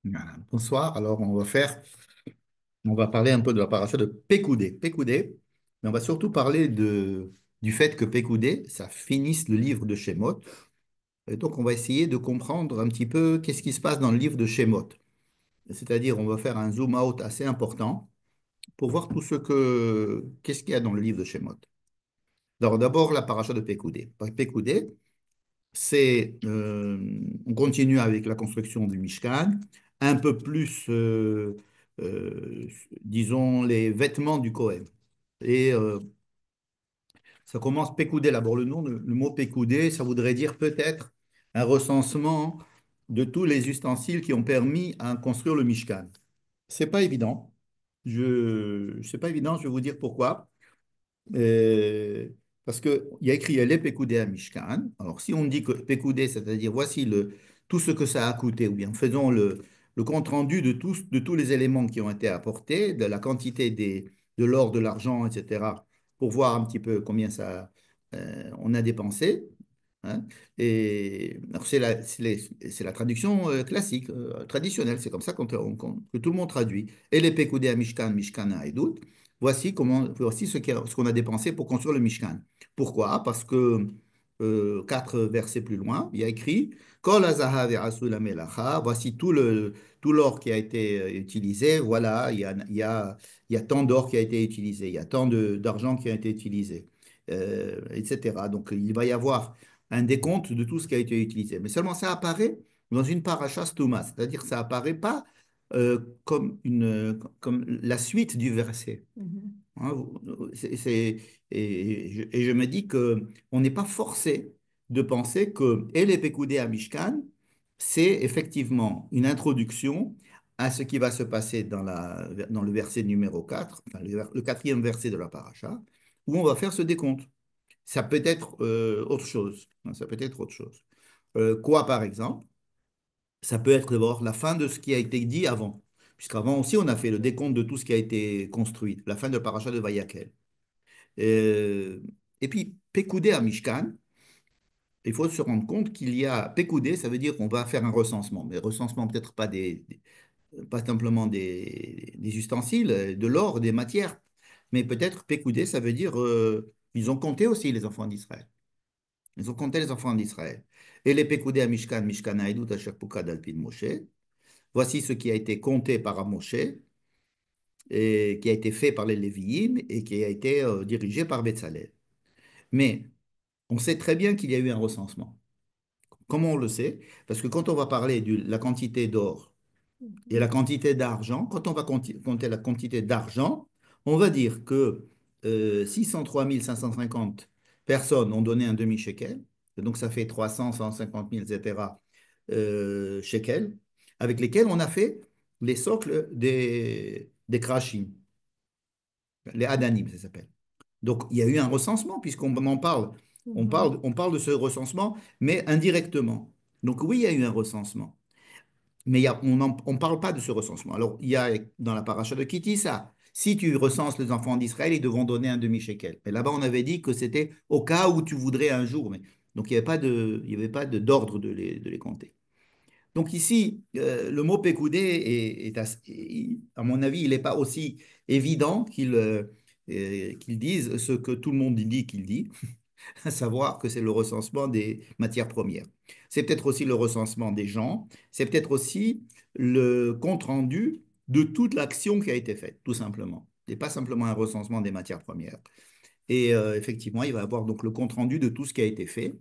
Voilà. Bonsoir. Alors, on va parler un peu de la paracha de Pécoudé. Pécoudé, mais on va surtout parler du fait que Pécoudé, ça finisse le livre de Shemot. Et donc, on va essayer de comprendre un petit peu qu'est-ce qui se passe dans le livre de Shemot. C'est-à-dire, on va faire un zoom out assez important pour voir qu'est-ce qu'il y a dans le livre de Shemot. Alors, d'abord, la paracha de Pécoudé. Pécoudé, on continue avec la construction du Mishkan, un peu plus, euh, disons, les vêtements du Kohen. Et ça commence Pécoudé, d'abord le mot Pécoudé, ça voudrait dire peut-être un recensement de tous les ustensiles qui ont permis à construire le Mishkan. C'est pas évident. C'est pas évident, je vais vous dire pourquoi. Euh, Parce qu'il y a écrit les Pekoudé à Mishkan. Alors, si on dit que Pekoudé, c'est-à-dire voici tout ce que ça a coûté, ou bien faisons le compte-rendu de tous les éléments qui ont été apportés, de la quantité de l'or, de l'argent, etc., pour voir un petit peu combien on a dépensé. Hein. Et alors c'est la traduction classique, traditionnelle. C'est comme ça que tout le monde traduit. Et les Pekoudé à Mishkan, Mishkan à Edout. Voici ce qu'on a dépensé pour construire le Mishkan. Pourquoi? Parce que 4 versets plus loin, il y a écrit Kol hazahav ve'asu la melacha. Voici tout l'or qui a été utilisé. Voilà, il y a tant d'or qui a été utilisé, il y a tant d'argent qui a été utilisé, etc. Donc il va y avoir un décompte de tout ce qui a été utilisé. Mais seulement ça apparaît dans une paracha stoma, c'est-à-dire que ça apparaît pas comme la suite du verset. Hein, et je me dis que on n'est pas forcé de penser que El Pekoudé à Mishkan, c'est effectivement une introduction à ce qui va se passer dans le verset numéro 4, enfin, le quatrième verset de la paracha, où on va faire ce décompte. Ça peut être autre chose. Hein, ça peut être autre chose. Quoi, par exemple? Ça peut être d'abord la fin de ce qui a été dit avant. Puisqu'avant aussi, on a fait le décompte de tout ce qui a été construit, la fin de la paracha de Vayakel. Euh, et puis, Pekoudé à Mishkan, il faut se rendre compte qu'il y a Pekoudé, ça veut dire qu'on va faire un recensement. Mais recensement, peut-être pas pas simplement des ustensiles, de l'or, des matières, mais peut-être Pekoudé, ça veut dire ils ont compté aussi les enfants d'Israël. Ils ont compté les enfants d'Israël. Et les Pekoudé à Mishkan, Mishkan à Edut, Asher Pukad Alpid Moshe. Voici ce qui a été compté par Moshe et qui a été fait par les Lévi'im et qui a été dirigé par Betzalel. Mais on sait très bien qu'il y a eu un recensement. Comment on le sait? Parce que quand on va parler de la quantité d'or et la quantité d'argent, quand on va compter la quantité d'argent, on va dire que 603 550 personnes ont donné un demi-shekel, et donc ça fait 300, 150 000, etc., shekels, avec lesquels on a fait les socles des krachim, les hadanim, ça s'appelle. Donc, il y a eu un recensement, puisqu'on en parle. On parle de ce recensement, mais indirectement. Donc, oui, il y a eu un recensement. Mais on ne parle pas de ce recensement. Alors, il y a dans la paracha de Kitty ça. Si tu recenses les enfants d'Israël, ils devront donner un demi-shekel. Mais là-bas, on avait dit que c'était au cas où tu voudrais un jour. Donc, il y avait pas d'ordre de les compter. Donc ici, le mot pécoudé à mon avis, il n'est pas aussi évident qu'il dise ce que tout le monde dit qu'il dit, à savoir que c'est le recensement des matières premières. C'est peut-être aussi le recensement des gens, c'est peut-être aussi le compte-rendu de toute l'action qui a été faite, tout simplement. Et pas simplement un recensement des matières premières. Et effectivement, il va y avoir donc le compte-rendu de tout ce qui a été fait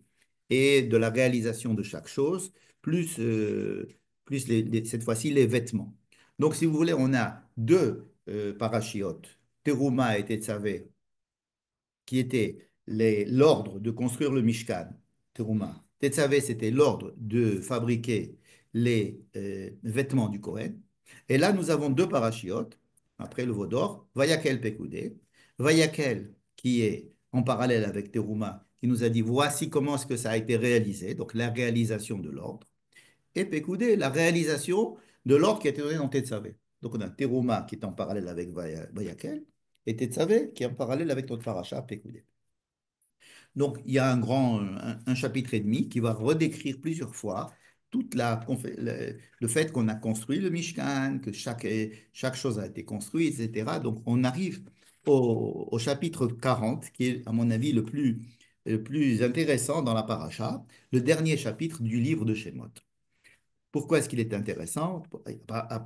et de la réalisation de chaque chose, plus, plus cette fois-ci les vêtements. Donc, si vous voulez, on a deux parachiotes, Teruma et Tetzavé, qui étaient l'ordre de construire le Mishkan, Teruma. Tetzavé, c'était l'ordre de fabriquer les vêtements du Kohen. Et là, nous avons deux parachiotes, après le veau d'or, Vayakel Pekoudé, Vayakel, qui est en parallèle avec Teruma, qui nous a dit voici comment est-ce que ça a été réalisé, donc la réalisation de l'ordre, et Pekoudé, la réalisation de l'ordre qui a été donné dans Tetzavé. Donc on a Teruma qui est en parallèle avec Vayakel, et Tetzavé qui est en parallèle avec notre paracha Pekoudé. Donc, il y a un chapitre et demi qui va redécrire plusieurs fois le fait qu'on a construit le Mishkan, que chaque chose a été construite, etc. Donc, on arrive au chapitre 40, qui est, à mon avis, le plus intéressant dans la paracha, le dernier chapitre du livre de Shemot. Pourquoi est-ce qu'il est intéressant? À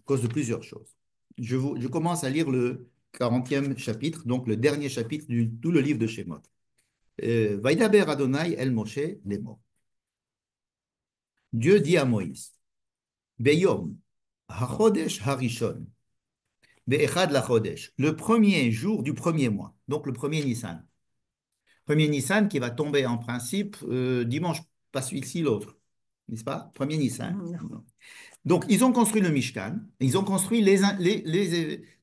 cause de plusieurs choses. Je commence à lire le 40e chapitre, donc le dernier chapitre du tout le livre de Shemot. Vaidaber Adonai el Moshe les mots. Dieu dit à Moïse, Beyom, HaChodesh Harishon, Be'echad la Chodesh, le premier jour du premier mois, donc le premier Nissan. Premier Nissan qui va tomber en principe dimanche, pas celui-ci, l'autre, n'est-ce pas? Premier Nissan. Donc, ils ont construit le Mishkan, ils ont construit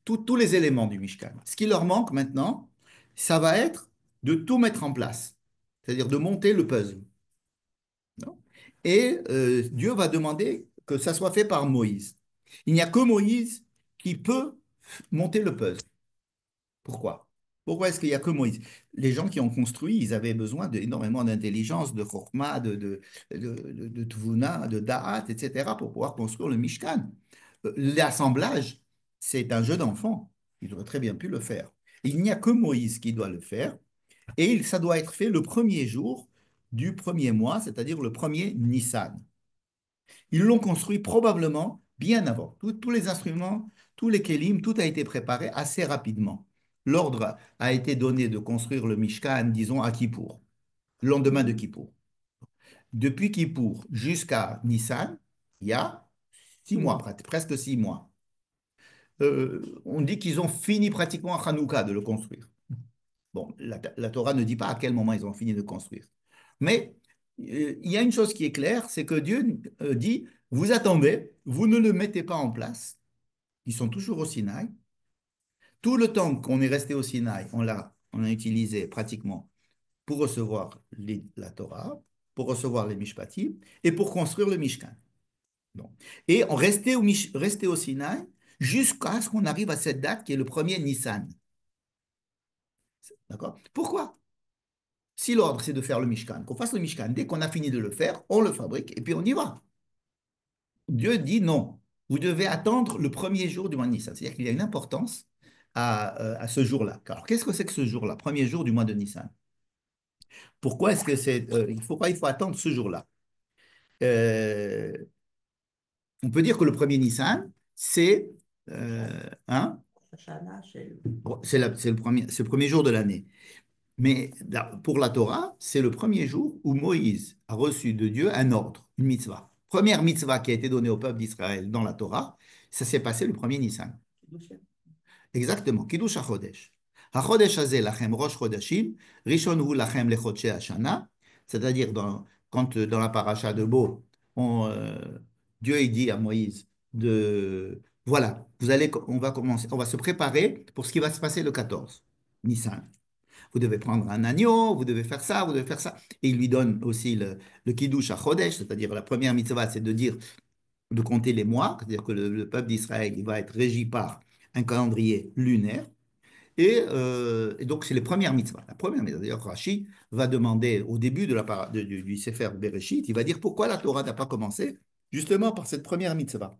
tous les éléments du Mishkan. Ce qui leur manque maintenant, ça va être de tout mettre en place, c'est-à-dire de monter le puzzle. Non. Et Dieu va demander que ça soit fait par Moïse. Il n'y a que Moïse qui peut monter le puzzle. Pourquoi? Pourquoi est-ce qu'il n'y a que Moïse? Les gens qui ont construit, ils avaient besoin d'énormément d'intelligence, de chorma, de tvuna, de da'at, etc., pour pouvoir construire le Mishkan. L'assemblage, c'est un jeu d'enfant. Il aurait très bien pu le faire. Il n'y a que Moïse qui doit le faire, et ça doit être fait le premier jour du premier mois, c'est-à-dire le premier Nissan. Ils l'ont construit probablement bien avant. Tous les instruments, tous les kelim, tout a été préparé assez rapidement. L'ordre a été donné de construire le Mishkan, disons, à Kippour, le lendemain de Kippour. Depuis Kippour jusqu'à Nissan, il y a 6 mois, presque 6 mois. On dit qu'ils ont fini pratiquement à Hanouka de le construire. Bon, la Torah ne dit pas à quel moment ils ont fini de construire. Mais il y a une chose qui est claire, c'est que Dieu dit, vous attendez, vous ne le mettez pas en place. Ils sont toujours au Sinaï. Tout le temps qu'on est resté au Sinaï, on a utilisé pratiquement pour recevoir la Torah, pour recevoir les Mishpatim et pour construire le Mishkan. Donc, et on restait au Sinaï jusqu'à ce qu'on arrive à cette date qui est le premier Nissan. D'accord? Pourquoi? Si l'ordre, c'est de faire le Mishkan, qu'on fasse le Mishkan, dès qu'on a fini de le faire, on le fabrique et puis on y va. Dieu dit non. Vous devez attendre le premier jour du mois de Nissan. C'est-à-dire qu'il y a une importance à ce jour-là. Alors, qu'est-ce que c'est que ce jour-là, premier jour du mois de Nissan? Pourquoi est-ce que c'est, il faut attendre ce jour-là? Euh, on peut dire que le premier Nissan, c'est hein, c'est le premier jour de l'année. Mais pour la Torah, c'est le premier jour où Moïse a reçu de Dieu un ordre, une mitzvah. Première mitzvah qui a été donnée au peuple d'Israël dans la Torah, ça s'est passé le premier Nissan. Exactement, Kiddush HaChodesh. HaChodesh hazeh lachem rosh chodashim, rishon hu lachem lechodshei hashana, c'est-à-dire quand dans la paracha de Bo, Dieu il dit à Moïse voilà, on va commencer, on va se préparer pour ce qui va se passer le 14, Nissan. Vous devez prendre un agneau, vous devez faire ça, vous devez faire ça. Et il lui donne aussi le Kiddush HaChodesh, c'est-à-dire la première mitzvah, c'est de dire, de compter les mois, c'est-à-dire que le peuple d'Israël il va être régi par un calendrier lunaire. Et donc, c'est les premières mitzvahs. La première mitzvah, d'ailleurs, Rashi va demander au début du Sefer Bereshit, il va dire pourquoi la Torah n'a pas commencé justement par cette première mitzvah.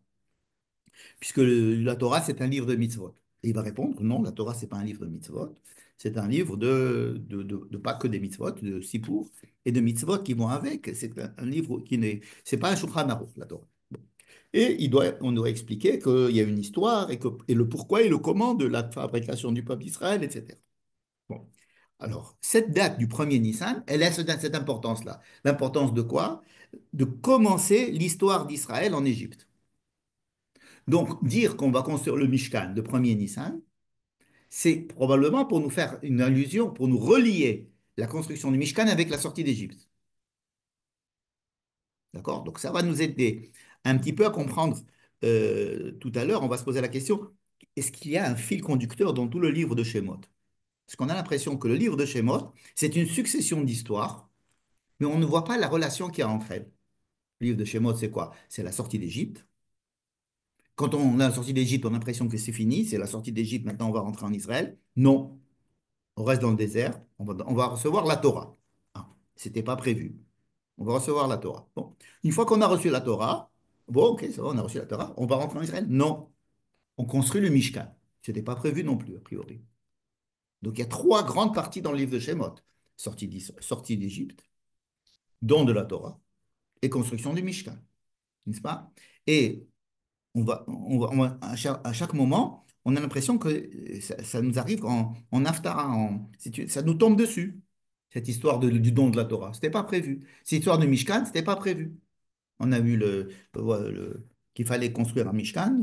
Puisque la Torah, c'est un livre de mitzvot. Et il va répondre, non, la Torah, c'est pas un livre de mitzvot, c'est un livre de pas que des mitzvot, de sipour, et de mitzvot qui vont avec. C'est un livre qui n'est, c'est pas un Shulchan Aruch, la Torah. Et on doit expliquer qu'il y a une histoire et le pourquoi et le comment de la fabrication du peuple d'Israël, etc. Bon. Alors, cette date du premier Nissan, elle a cette importance-là. L'importance de quoi? De commencer l'histoire d'Israël en Égypte. Donc, dire qu'on va construire le Mishkan de premier Nissan, c'est probablement pour nous faire une allusion, pour nous relier la construction du Mishkan avec la sortie d'Égypte. D'accord? Donc, ça va nous aider un petit peu à comprendre. Tout à l'heure, on va se poser la question, est-ce qu'il y a un fil conducteur dans tout le livre de Shemot? Parce qu'on a l'impression que le livre de Shemot, c'est une succession d'histoires, mais on ne voit pas la relation qu'il y a entre elles. Le livre de Shemot, c'est quoi? C'est la sortie d'Égypte. Quand on a la sortie d'Égypte, on a l'impression que c'est fini, c'est la sortie d'Égypte, maintenant on va rentrer en Israël. Non, on reste dans le désert, on va recevoir la Torah. Ah, c'était pas prévu. On va recevoir la Torah. Bon. Une fois qu'on a reçu la Torah, bon, ok, ça va, on a reçu la Torah, on va rentrer en Israël. Non, on construit le Mishkan. Ce n'était pas prévu non plus, a priori. Donc il y a trois grandes parties dans le livre de Shemot. Sortie d'Égypte, don de la Torah et construction du Mishkan, n'est-ce pas? Et à chaque moment, on a l'impression que ça nous arrive en Haftara, ça nous tombe dessus, cette histoire du don de la Torah. Ce n'était pas prévu. Cette histoire de Mishkan, ce n'était pas prévu. On a vu qu'il fallait construire un Mishkan,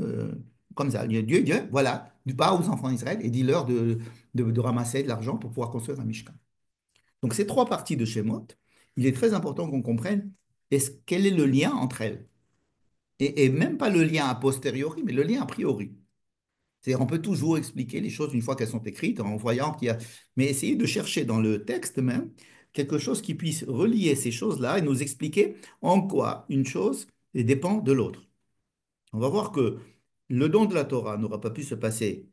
comme ça. Dieu, voilà, du pas aux enfants d'Israël et dis-leur de ramasser de l'argent pour pouvoir construire un Mishkan. Donc ces trois parties de Shemot, il est très important qu'on comprenne quel est le lien entre elles. Et même pas le lien a posteriori, mais le lien a priori. C'est-à-dire, on peut toujours expliquer les choses une fois qu'elles sont écrites, en voyant qu'il y a... Mais essayer de chercher dans le texte même quelque chose qui puisse relier ces choses-là et nous expliquer en quoi une chose dépend de l'autre. On va voir que le don de la Torah n'aura pas pu se passer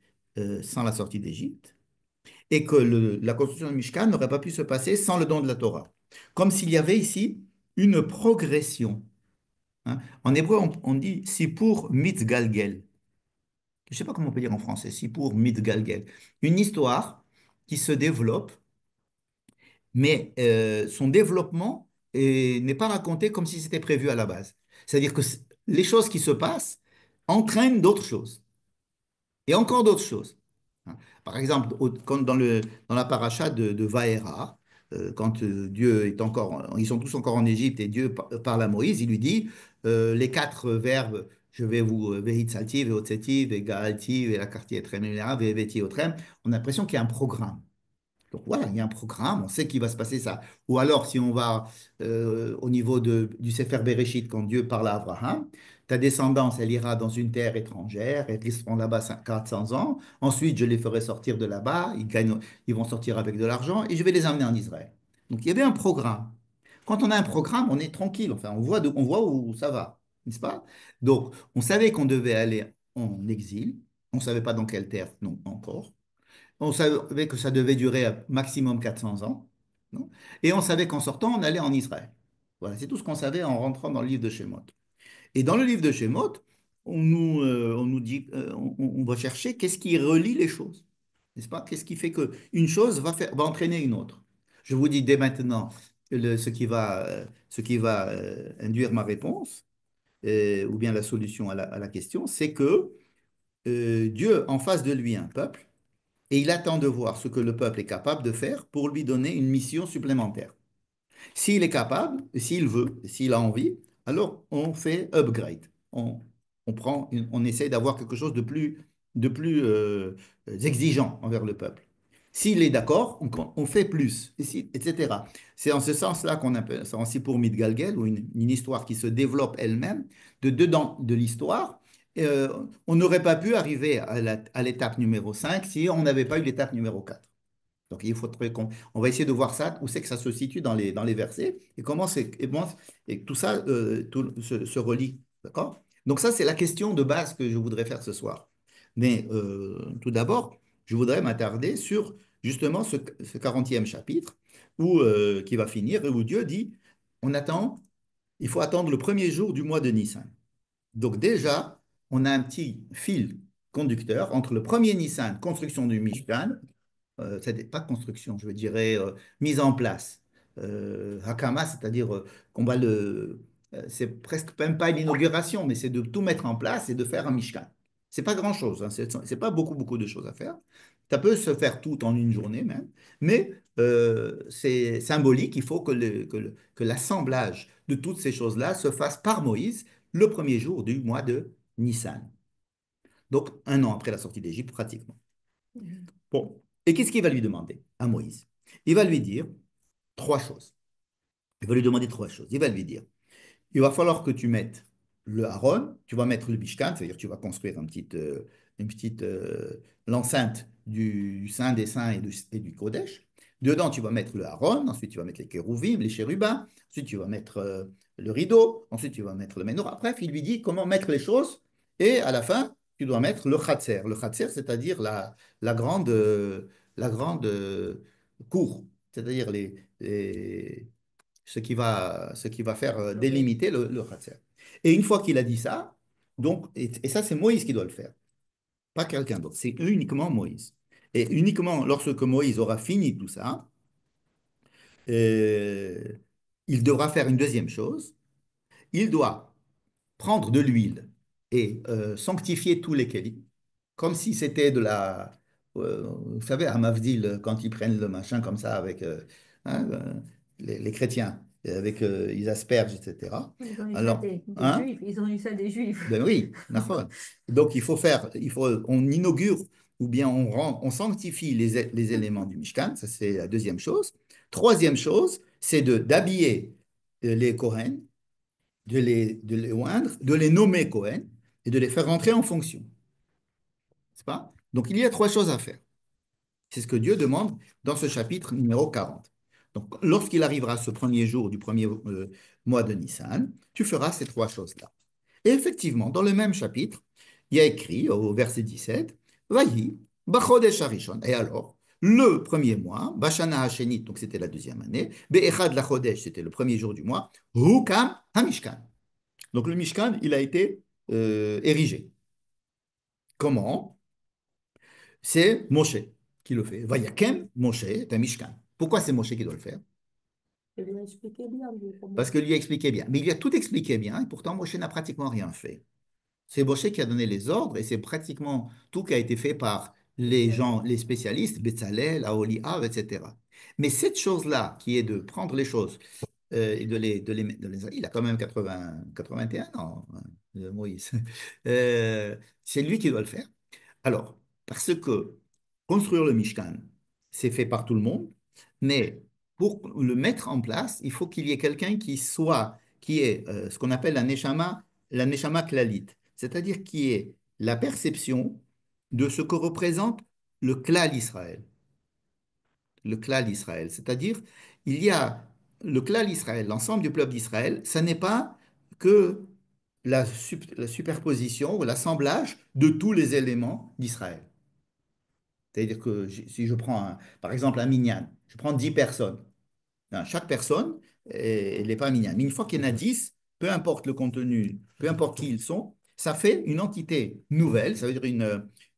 sans la sortie d'Égypte et que la construction du Mishkan n'aurait pas pu se passer sans le don de la Torah. Comme s'il y avait ici une progression, hein. En hébreu, on dit Sipur Mitzgalgel. Je ne sais pas comment on peut dire en français, Sipur Mitzgalgel. Une histoire qui se développe, mais son développement n'est pas raconté comme si c'était prévu à la base. C'est-à-dire que les choses qui se passent entraînent d'autres choses et encore d'autres choses. Hein. Par exemple, dans la paracha de Vaera, quand Dieu est encore, ils sont tous encore en Égypte et Dieu parle à Moïse, il lui dit les quatre verbes, je vais vous vehitzalti, vehotzeti, vegalti, velakarti etrem, veheveti otrem, on a l'impression qu'il y a un programme. Donc voilà, il y a un programme, on sait qu'il va se passer ça. Ou alors, si on va au niveau du Sefer Bereshit, quand Dieu parle à Abraham, ta descendance, elle ira dans une terre étrangère, et ils seront là-bas 400 ans. Ensuite, je les ferai sortir de là-bas, ils vont sortir avec de l'argent, et je vais les amener en Israël. Donc il y avait un programme. Quand on a un programme, on est tranquille, enfin, on voit où ça va, n'est-ce pas? Donc, on savait qu'on devait aller en exil, on ne savait pas dans quelle terre, non, encore. On savait que ça devait durer maximum 400 ans, non. Et on savait qu'en sortant, on allait en Israël. Voilà, c'est tout ce qu'on savait en rentrant dans le livre de Shemot. Et dans le livre de Shemot, on nous dit, on va chercher qu'est-ce qui relie les choses, n'est-ce pas? Qu'est-ce qui fait qu'une chose va entraîner une autre? Je vous dis dès maintenant ce qui va induire ma réponse, ou bien la solution à la question, c'est que Dieu en face de lui un peuple et il attend de voir ce que le peuple est capable de faire pour lui donner une mission supplémentaire. S'il est capable, s'il veut, s'il a envie, alors on fait upgrade. On essaie d'avoir quelque chose de plus exigeant envers le peuple. S'il est d'accord, on fait plus, etc. C'est en ce sens-là qu'on appelle ça aussi pour Midgalgel, ou une histoire qui se développe elle-même, de dedans de l'histoire. On n'aurait pas pu arriver à l'étape numéro 5 si on n'avait pas eu l'étape numéro 4. Donc, il faudrait on va essayer de voir ça, où c'est que ça se situe dans les versets et et tout ça tout se relie. D'accord? Donc, ça, c'est la question de base que je voudrais faire ce soir. Mais tout d'abord, je voudrais m'attarder sur justement ce 40e chapitre qui va finir et où Dieu dit, on attend, il faut attendre le premier jour du mois de Nissan. Donc déjà, on a un petit fil conducteur entre le premier Nissan, construction du Mishkan, c'est pas construction, je dirais mise en place. Hakama, c'est-à-dire qu'on va c'est presque même pas une inauguration, mais c'est de tout mettre en place et de faire un Mishkan. C'est pas grand-chose, hein, c'est pas beaucoup de choses à faire. Ça peut se faire tout en une journée même, mais c'est symbolique. Il faut que l'assemblage de toutes ces choses-là se fasse par Moïse le premier jour du mois de Nissan. Donc, un an après la sortie d'Égypte, pratiquement. Bon. Et qu'est-ce qu'il va lui demander à Moïse? Il va lui dire trois choses. Il va lui demander trois choses. Il va lui dire, il va falloir que tu mettes le Aaron, tu vas mettre le Mishkan, c'est-à-dire que tu vas construire une petite l'enceinte du Saint des Saints et du Kodesh. Dedans, tu vas mettre le Aaron, ensuite tu vas mettre les kérouvim, les chérubins, ensuite tu vas mettre le rideau, ensuite tu vas mettre le menorah. Bref, il lui dit comment mettre les choses, et à la fin, tu dois mettre le Khatser. Le Khatser, c'est-à-dire la grande, la grande cour, c'est-à-dire ce qui va faire délimiter le Khatser. Et une fois qu'il a dit ça, donc, et ça c'est Moïse qui doit le faire, pas quelqu'un d'autre, c'est uniquement Moïse. Et uniquement lorsque Moïse aura fini tout ça, euh, il devra faire une deuxième chose, il doit prendre de l'huile et sanctifier tous les kélim, comme si c'était de la... vous savez, à Mavdil, quand ils prennent le machin comme ça avec hein, les chrétiens, avec, ils aspergent, etc. Ils ont eu ça Alors, des hein? juifs. Ils ont eu ça des juifs. Ben oui, d'accord. Donc il faut faire, on inaugure ou bien on sanctifie les éléments du Mishkan, ça c'est la deuxième chose. Troisième chose, c'est d'habiller les Kohen, de les oindre, de les nommer Kohen et de les faire rentrer en fonction. C'est pas? Donc il y a trois choses à faire. C'est ce que Dieu demande dans ce chapitre numéro 40. Donc lorsqu'il arrivera ce premier jour du premier mois de Nissan, tu feras ces trois choses-là. Et effectivement, dans le même chapitre, il y a écrit au verset 17, Vayi, Bachodesh Harishon. Et alors, le premier mois, Bashana Hashenit, donc c'était la deuxième année, Be'echad Lachodesh, c'était le premier jour du mois, Hukam Hamishkan. Donc le Mishkan, il a été érigé. Comment? C'est Moshe qui le fait. Vayakem Moshe est un Mishkan. Pourquoi c'est Moshe qui doit le faire? Je vais expliquer bien lui, Parce comment. que lui a expliqué bien. Mais il lui a tout expliqué bien, et pourtant Moshe n'a pratiquement rien fait. C'est Moshe qui a donné les ordres, et c'est pratiquement tout qui a été fait par les gens, les spécialistes, Betzalel, Aholiab, etc. Mais cette chose-là, qui est de prendre les choses et il a quand même 81 ans, hein, Moïse. C'est lui qui doit le faire. Alors, parce que construire le Mishkan, c'est fait par tout le monde, mais pour le mettre en place, il faut qu'il y ait quelqu'un qui ait ce qu'on appelle la neshama klalit, c'est-à-dire qui ait la perception de ce que représente le klal Israël. Le klal Israël, c'est-à-dire il y a le klal Israël, l'ensemble du peuple d'Israël, ça n'est pas que la superposition ou l'assemblage de tous les éléments d'Israël. C'est-à-dire que si je prends, par exemple, un minyan, je prends 10 personnes. Hein, chaque personne, elle n'est pas un minyan. Mais une fois qu'il y en a 10, peu importe le contenu, peu importe qui ils sont, ça fait une entité nouvelle, ça veut dire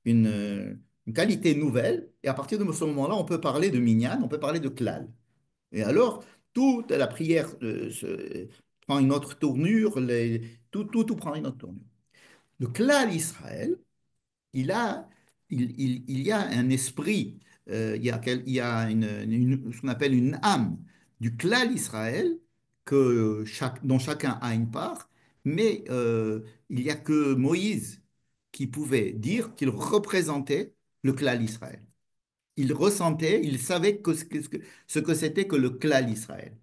une qualité nouvelle. Et à partir de ce moment-là, on peut parler de minyan, on peut parler de klal. Et alors, toute la prière prend une autre tournure, tout prend une autre tournure. Le klal Israël, il a, il y a un esprit, il y a ce qu'on appelle une âme du clan Israël dont chacun a une part, mais il n'y a que Moïse qui pouvait dire qu'il représentait le clan Israël. Il ressentait, il savait ce que c'était que le clan Israël.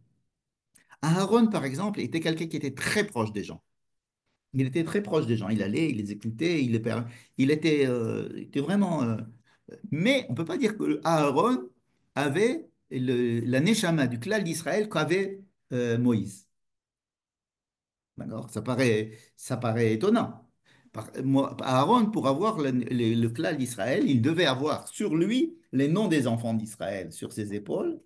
Aaron, par exemple, était quelqu'un qui était très proche des gens. Il était très proche des gens. Il allait, il les écoutait, il était vraiment. Mais on ne peut pas dire que Aaron avait la neshama du clan d'Israël qu'avait Moïse. D'accord? Ça paraît étonnant. Aaron, pour avoir le clan d'Israël, il devait avoir sur lui les noms des enfants d'Israël sur ses épaules,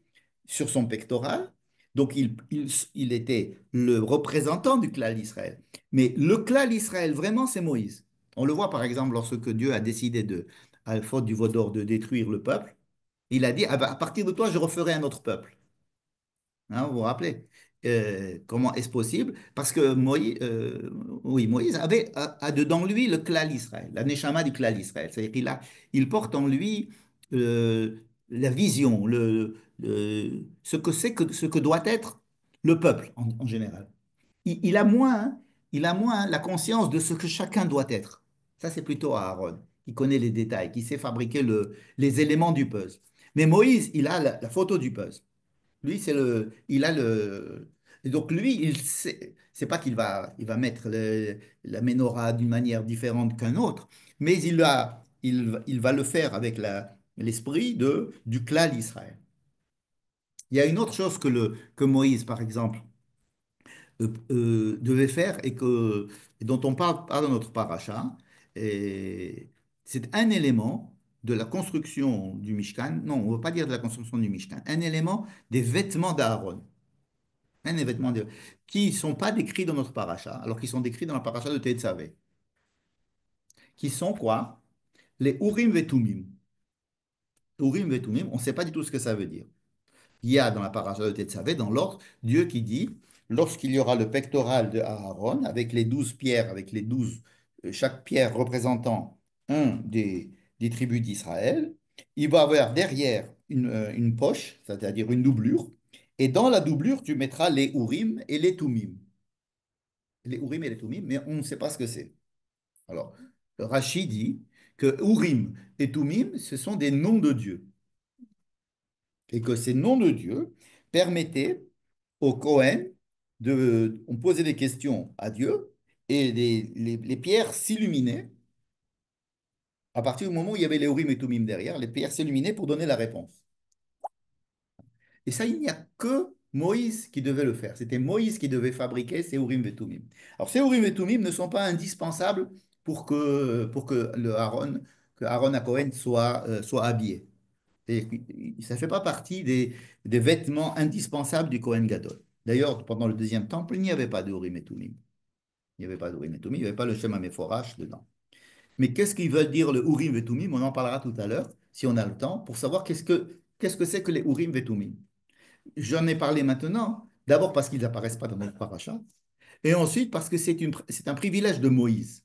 sur son pectoral. Donc, il était le représentant du clan d'Israël. Mais le clan d'Israël, vraiment, c'est Moïse. On le voit, par exemple, lorsque Dieu a décidé à la faute du veau d'or, de détruire le peuple. Il a dit, ah ben, à partir de toi, je referai un autre peuple. Hein, vous vous rappelez? Comment est-ce possible? Parce que Moïse, oui, Moïse a dedans lui le klal Israël, la neshama du klal Israël. C'est-à-dire il porte en lui la vision, ce que doit être le peuple en général. Il a il a moins la conscience de ce que chacun doit être. Ça, c'est plutôt Aaron, qui connaît les détails, qui sait fabriquer les éléments du puzzle. Mais Moïse, il a la photo du puzzle. Lui, il a le. Et donc lui, il sait, c'est pas il va mettre la menorah d'une manière différente qu'un autre, mais il va le faire avec l'esprit du clan d'Israël. Il y a une autre chose que Moïse, par exemple, devait faire et dont on parle pas dans notre paracha, et c'est un élément de la construction du Mishkan. Non, on ne veut pas dire de la construction du Mishkan, un élément des vêtements d'Aaron. un événement qui ne sont pas décrits dans notre paracha, alors qu'ils sont décrits dans la paracha de Tetzavé, qui sont quoi? Les Urim et Tumim. Urim et Tumim, on ne sait pas du tout ce que ça veut dire. Il y a dans la paracha de Tetzavé, dans l'ordre, Dieu qui dit, lorsqu'il y aura le pectoral de Aaron, avec les 12 pierres, avec les 12, chaque pierre représentant un des tribus d'Israël, il va avoir derrière une poche, c'est-à-dire une doublure, et dans la doublure, tu mettras les Urim et les Tumim. Les Urim et les Tumim, mais on ne sait pas ce que c'est. Alors, Rashi dit que Urim et Tumim, ce sont des noms de Dieu. Et que ces noms de Dieu permettaient au Cohen on posait des questions à Dieu et les pierres s'illuminaient à partir du moment où il y avait les Urim et Tumim derrière, les pierres s'illuminaient pour donner la réponse. Et ça, il n'y a que Moïse qui devait le faire. C'était Moïse qui devait fabriquer ces Urim et Tumim. Alors, ces Urim et Tumim ne sont pas indispensables pour que que Aaron à Cohen soit habillé. Et ça ne fait pas partie des vêtements indispensables du Kohen Gadol. D'ailleurs, pendant le deuxième temple, il n'y avait pas de Urim et Tumim. Il n'y avait pas de Urim et Tumim, il n'y avait pas le Shem HaMeforash dedans. Mais qu'est-ce qu'il veut dire le Urim et Tumim? On en parlera tout à l'heure, si on a le temps, pour savoir qu'est-ce que c'est que les Urim et Tumim. J'en ai parlé maintenant, d'abord parce qu'ils n'apparaissent pas dans notre paracha, et ensuite parce que c'est un privilège de Moïse.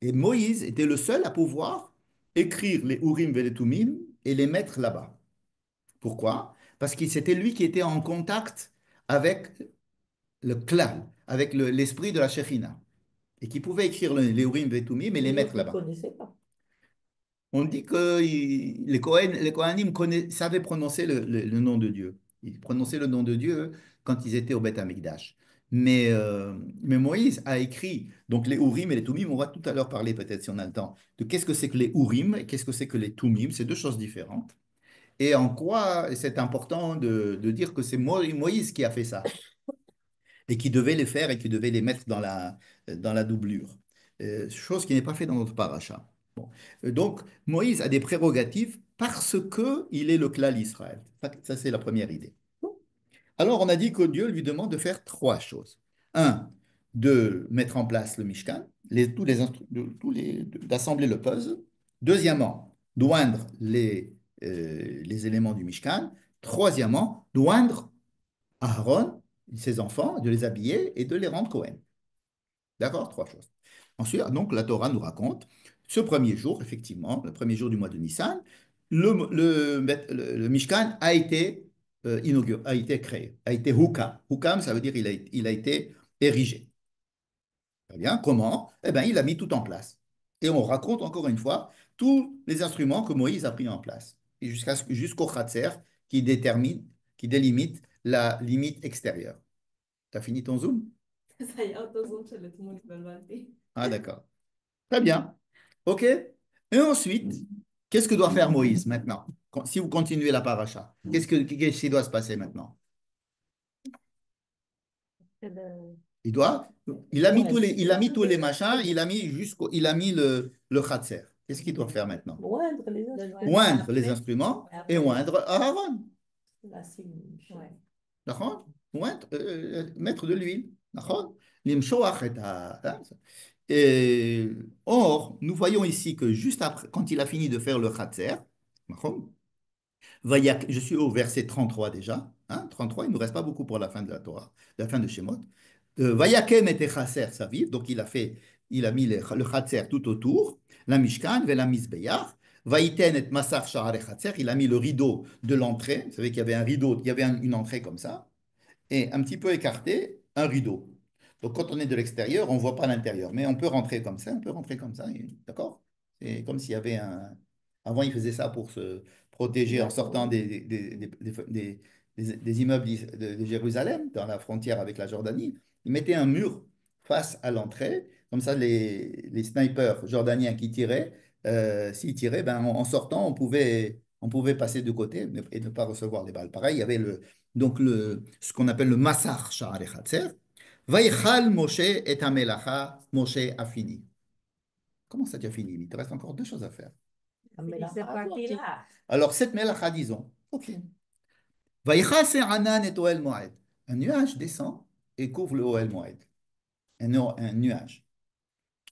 Et Moïse était le seul à pouvoir écrire les Urim et les Tumim et les mettre là-bas. Pourquoi? Parce que c'était lui qui était en contact avec le klal, avec l'esprit de la Shekhinah, et qui pouvait écrire les Urim et Tumim et les Les mettre autres ne là-bas. connaissaient pas. On dit que les Kohanim savaient prononcer le nom de Dieu. Ils prononçaient le nom de Dieu quand ils étaient au Beth Amikdash. Mais Moïse a écrit donc les Urim et les Tumim. On va tout à l'heure parler, peut-être si on a le temps, de qu'est-ce que c'est que les Urim et qu'est-ce que c'est que les Tumim. C'est deux choses différentes. Et en quoi c'est important de dire que c'est Moïse qui a fait ça et qui devait les faire et qui devait les mettre dans la doublure. Chose qui n'est pas faite dans notre paracha. Bon. Donc, Moïse a des prérogatives parce qu'il est le clan d'Israël. Ça, c'est la première idée. Alors, on a dit que Dieu lui demande de faire trois choses. Un, de mettre en place le Mishkan, d'assembler le puzzle. Deuxièmement, d'oindre les éléments du Mishkan. Troisièmement, d'oindre Aaron, ses enfants, de les habiller et de les rendre Cohen. D'accord? Trois choses. Ensuite, donc, la Torah nous raconte, ce premier jour, effectivement, le premier jour du mois de Nissan, le Mishkan a été inauguré, a été créé, a été hukam. Hukam, ça veut dire il a été érigé. Très bien. Comment? Eh bien, il a mis tout en place. Et on raconte encore une fois tous les instruments que Moïse a pris en place, et jusqu'au Khatser qui délimite la limite extérieure. Tu as fini ton zoom? Ça y est, autozone, tout le monde va le vanter. Ah, d'accord. Très bien. OK. Et ensuite, qu'est-ce que doit faire Moïse maintenant? Si vous continuez la paracha, qu'est-ce qui doit se passer maintenant? Eh ben, Il doit, il a mis ouais, tous les, il a mis tous les machins, c'est il a mis il a mis le khatser. Qu'est-ce qu'il doit faire maintenant? moindre les instruments. Oindre les instruments et oindre Aaron. Là, c'est ouais. D'accord? Oindre, mettre de l'huile. D'accord? Limshoach hein. Et, or, nous voyons ici que juste après, quand il a fini de faire le khatser, d'accord. Je suis au verset 33 déjà. Hein, 33, il ne nous reste pas beaucoup pour la fin de la Torah, la fin de Shemot. Vayakem et chaser saviv, donc il a mis le chaser tout autour, la mishkan, la misbeyach. Vaïten et masar sha'ar chaser, il a mis le rideau de l'entrée. Vous savez qu'il y avait un rideau, il y avait une entrée comme ça et un petit peu écarté, un rideau. Donc quand on est de l'extérieur, on ne voit pas l'intérieur, mais on peut rentrer comme ça, on peut rentrer comme ça, d'accord? C'est comme s'il y avait un... Avant, ils faisaient ça pour se protéger en D'accord, sortant oui. des immeubles de Jérusalem, dans la frontière avec la Jordanie. Ils mettaient un mur face à l'entrée, comme ça les snipers jordaniens qui tiraient, s'ils tiraient, ben, en sortant, on pouvait passer de côté et ne pas recevoir les balles. Pareil, il y avait ce qu'on appelle le Massar Sha'ar Chatzer. Vaïchal Moshe et Amelacha, Moshe a fini. Comment ça, tu as fini? Il te reste encore deux choses à faire. Ah, mais là, C'est parti là. Alors, cette Melacha, disons. Ok. Vaïcha c'est Anan et Toel Moed. Un nuage descend et couvre le Ohel Moed. Un nuage.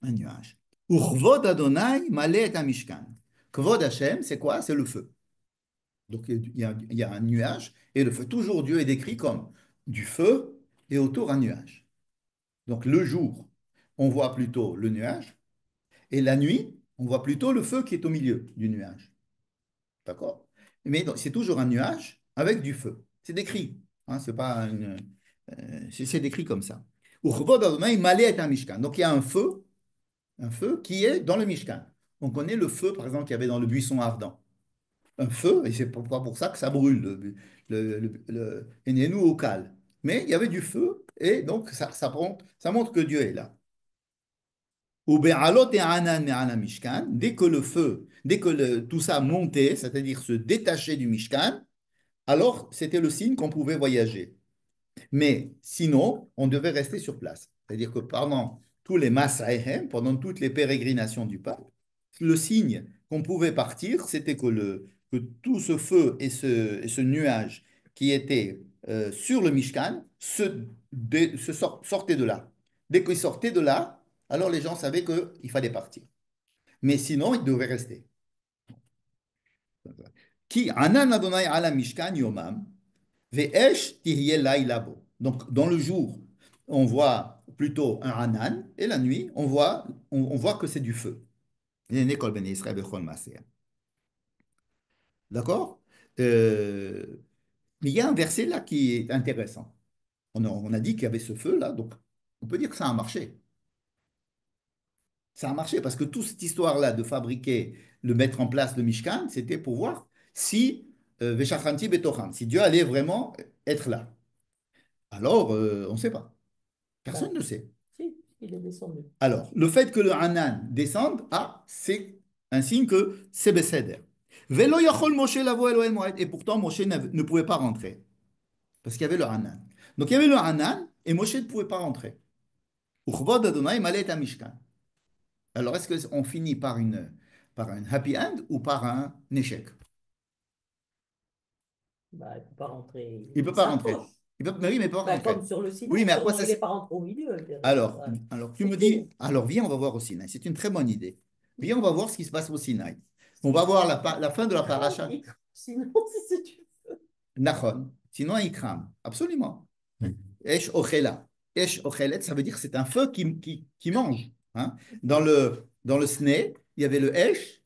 Un nuage. Urvod Adonai malé et Mishkan. Kvod Hashem, c'est quoi? C'est le feu. Donc il y a un nuage et le feu. Toujours Dieu est décrit comme du feu et autour un nuage. Donc le jour, on voit plutôt le nuage et la nuit, on voit plutôt le feu qui est au milieu du nuage. D'accord? Mais c'est toujours un nuage avec du feu. C'est décrit. Hein, c'est pas c'est décrit comme ça. Urvod Adonai malé et Mishkan. Donc il y a un feu qui est dans le Mishkan. On connaît le feu, par exemple, qu'il y avait dans le buisson ardent. Un feu, et c'est pas pour ça que ça brûle, Enenu au cal. Mais il y avait du feu, et donc ça montre que Dieu est là. Ou be'alot et anan me'ala Mishkan, dès que le feu, dès que tout ça montait, c'est-à-dire se détachait du Mishkan, alors c'était le signe qu'on pouvait voyager. Mais sinon, on devait rester sur place. C'est-à-dire que pendant tous les Masraïhem, pendant toutes les pérégrinations du pape, le signe qu'on pouvait partir, c'était que tout ce feu et ce nuage qui était sur le Mishkan sortaient de là. Dès qu'ils sortaient de là, alors les gens savaient qu'il fallait partir. Mais sinon, ils devaient rester. Qui anan Adonai ala Mishkan yomam, ve'esh tihyeh laïla bo. Donc, dans le jour, on voit plutôt un anan, et la nuit, on voit que c'est du feu. D'accord? Euh, mais il y a un verset là qui est intéressant. On a dit qu'il y avait ce feu là, donc on peut dire que ça a marché. Ça a marché parce que toute cette histoire-là de fabriquer, de mettre en place le Mishkan, c'était pour voir si Veshachanti Betocham, si Dieu allait vraiment être là. Alors, on ne sait pas. Bah, Personne ne sait. si, il est descendu. Alors, le fait que le Hanan descende, c'est un signe que c'est Besséder. Velo yachol Moshe lavo Elohel Moed. Et pourtant, Moshe ne pouvait pas rentrer parce qu'il y avait le Hanan. Donc, il y avait le Hanan et Moshe ne pouvait pas rentrer. Uchvod Adonai malet Mishkan. Alors, est-ce qu'on finit par un happy end ou par un échec? Bah, il ne peut pas rentrer, Il ne peut il pas rentrer. s'approche. Mais oui, mais il peut pas Bah, rentrer. comme sur le Oui, Sinaï, mais à quoi sûrement ça il n'est pas rentré au milieu. Alors, Ouais. tu C'est me tout. dis, alors viens, on va voir au Sinaï. C'est une très bonne idée. Viens, on va voir ce qui se passe au Sinaï. On va voir la fin de la paracha. Sinon, si c'est du Nachon. Sinon, il crame. Absolument. Esh ochela. Esh ochelet, ça veut dire que c'est un feu qui mange. Hein. Dans le Sné, il y avait le Esh,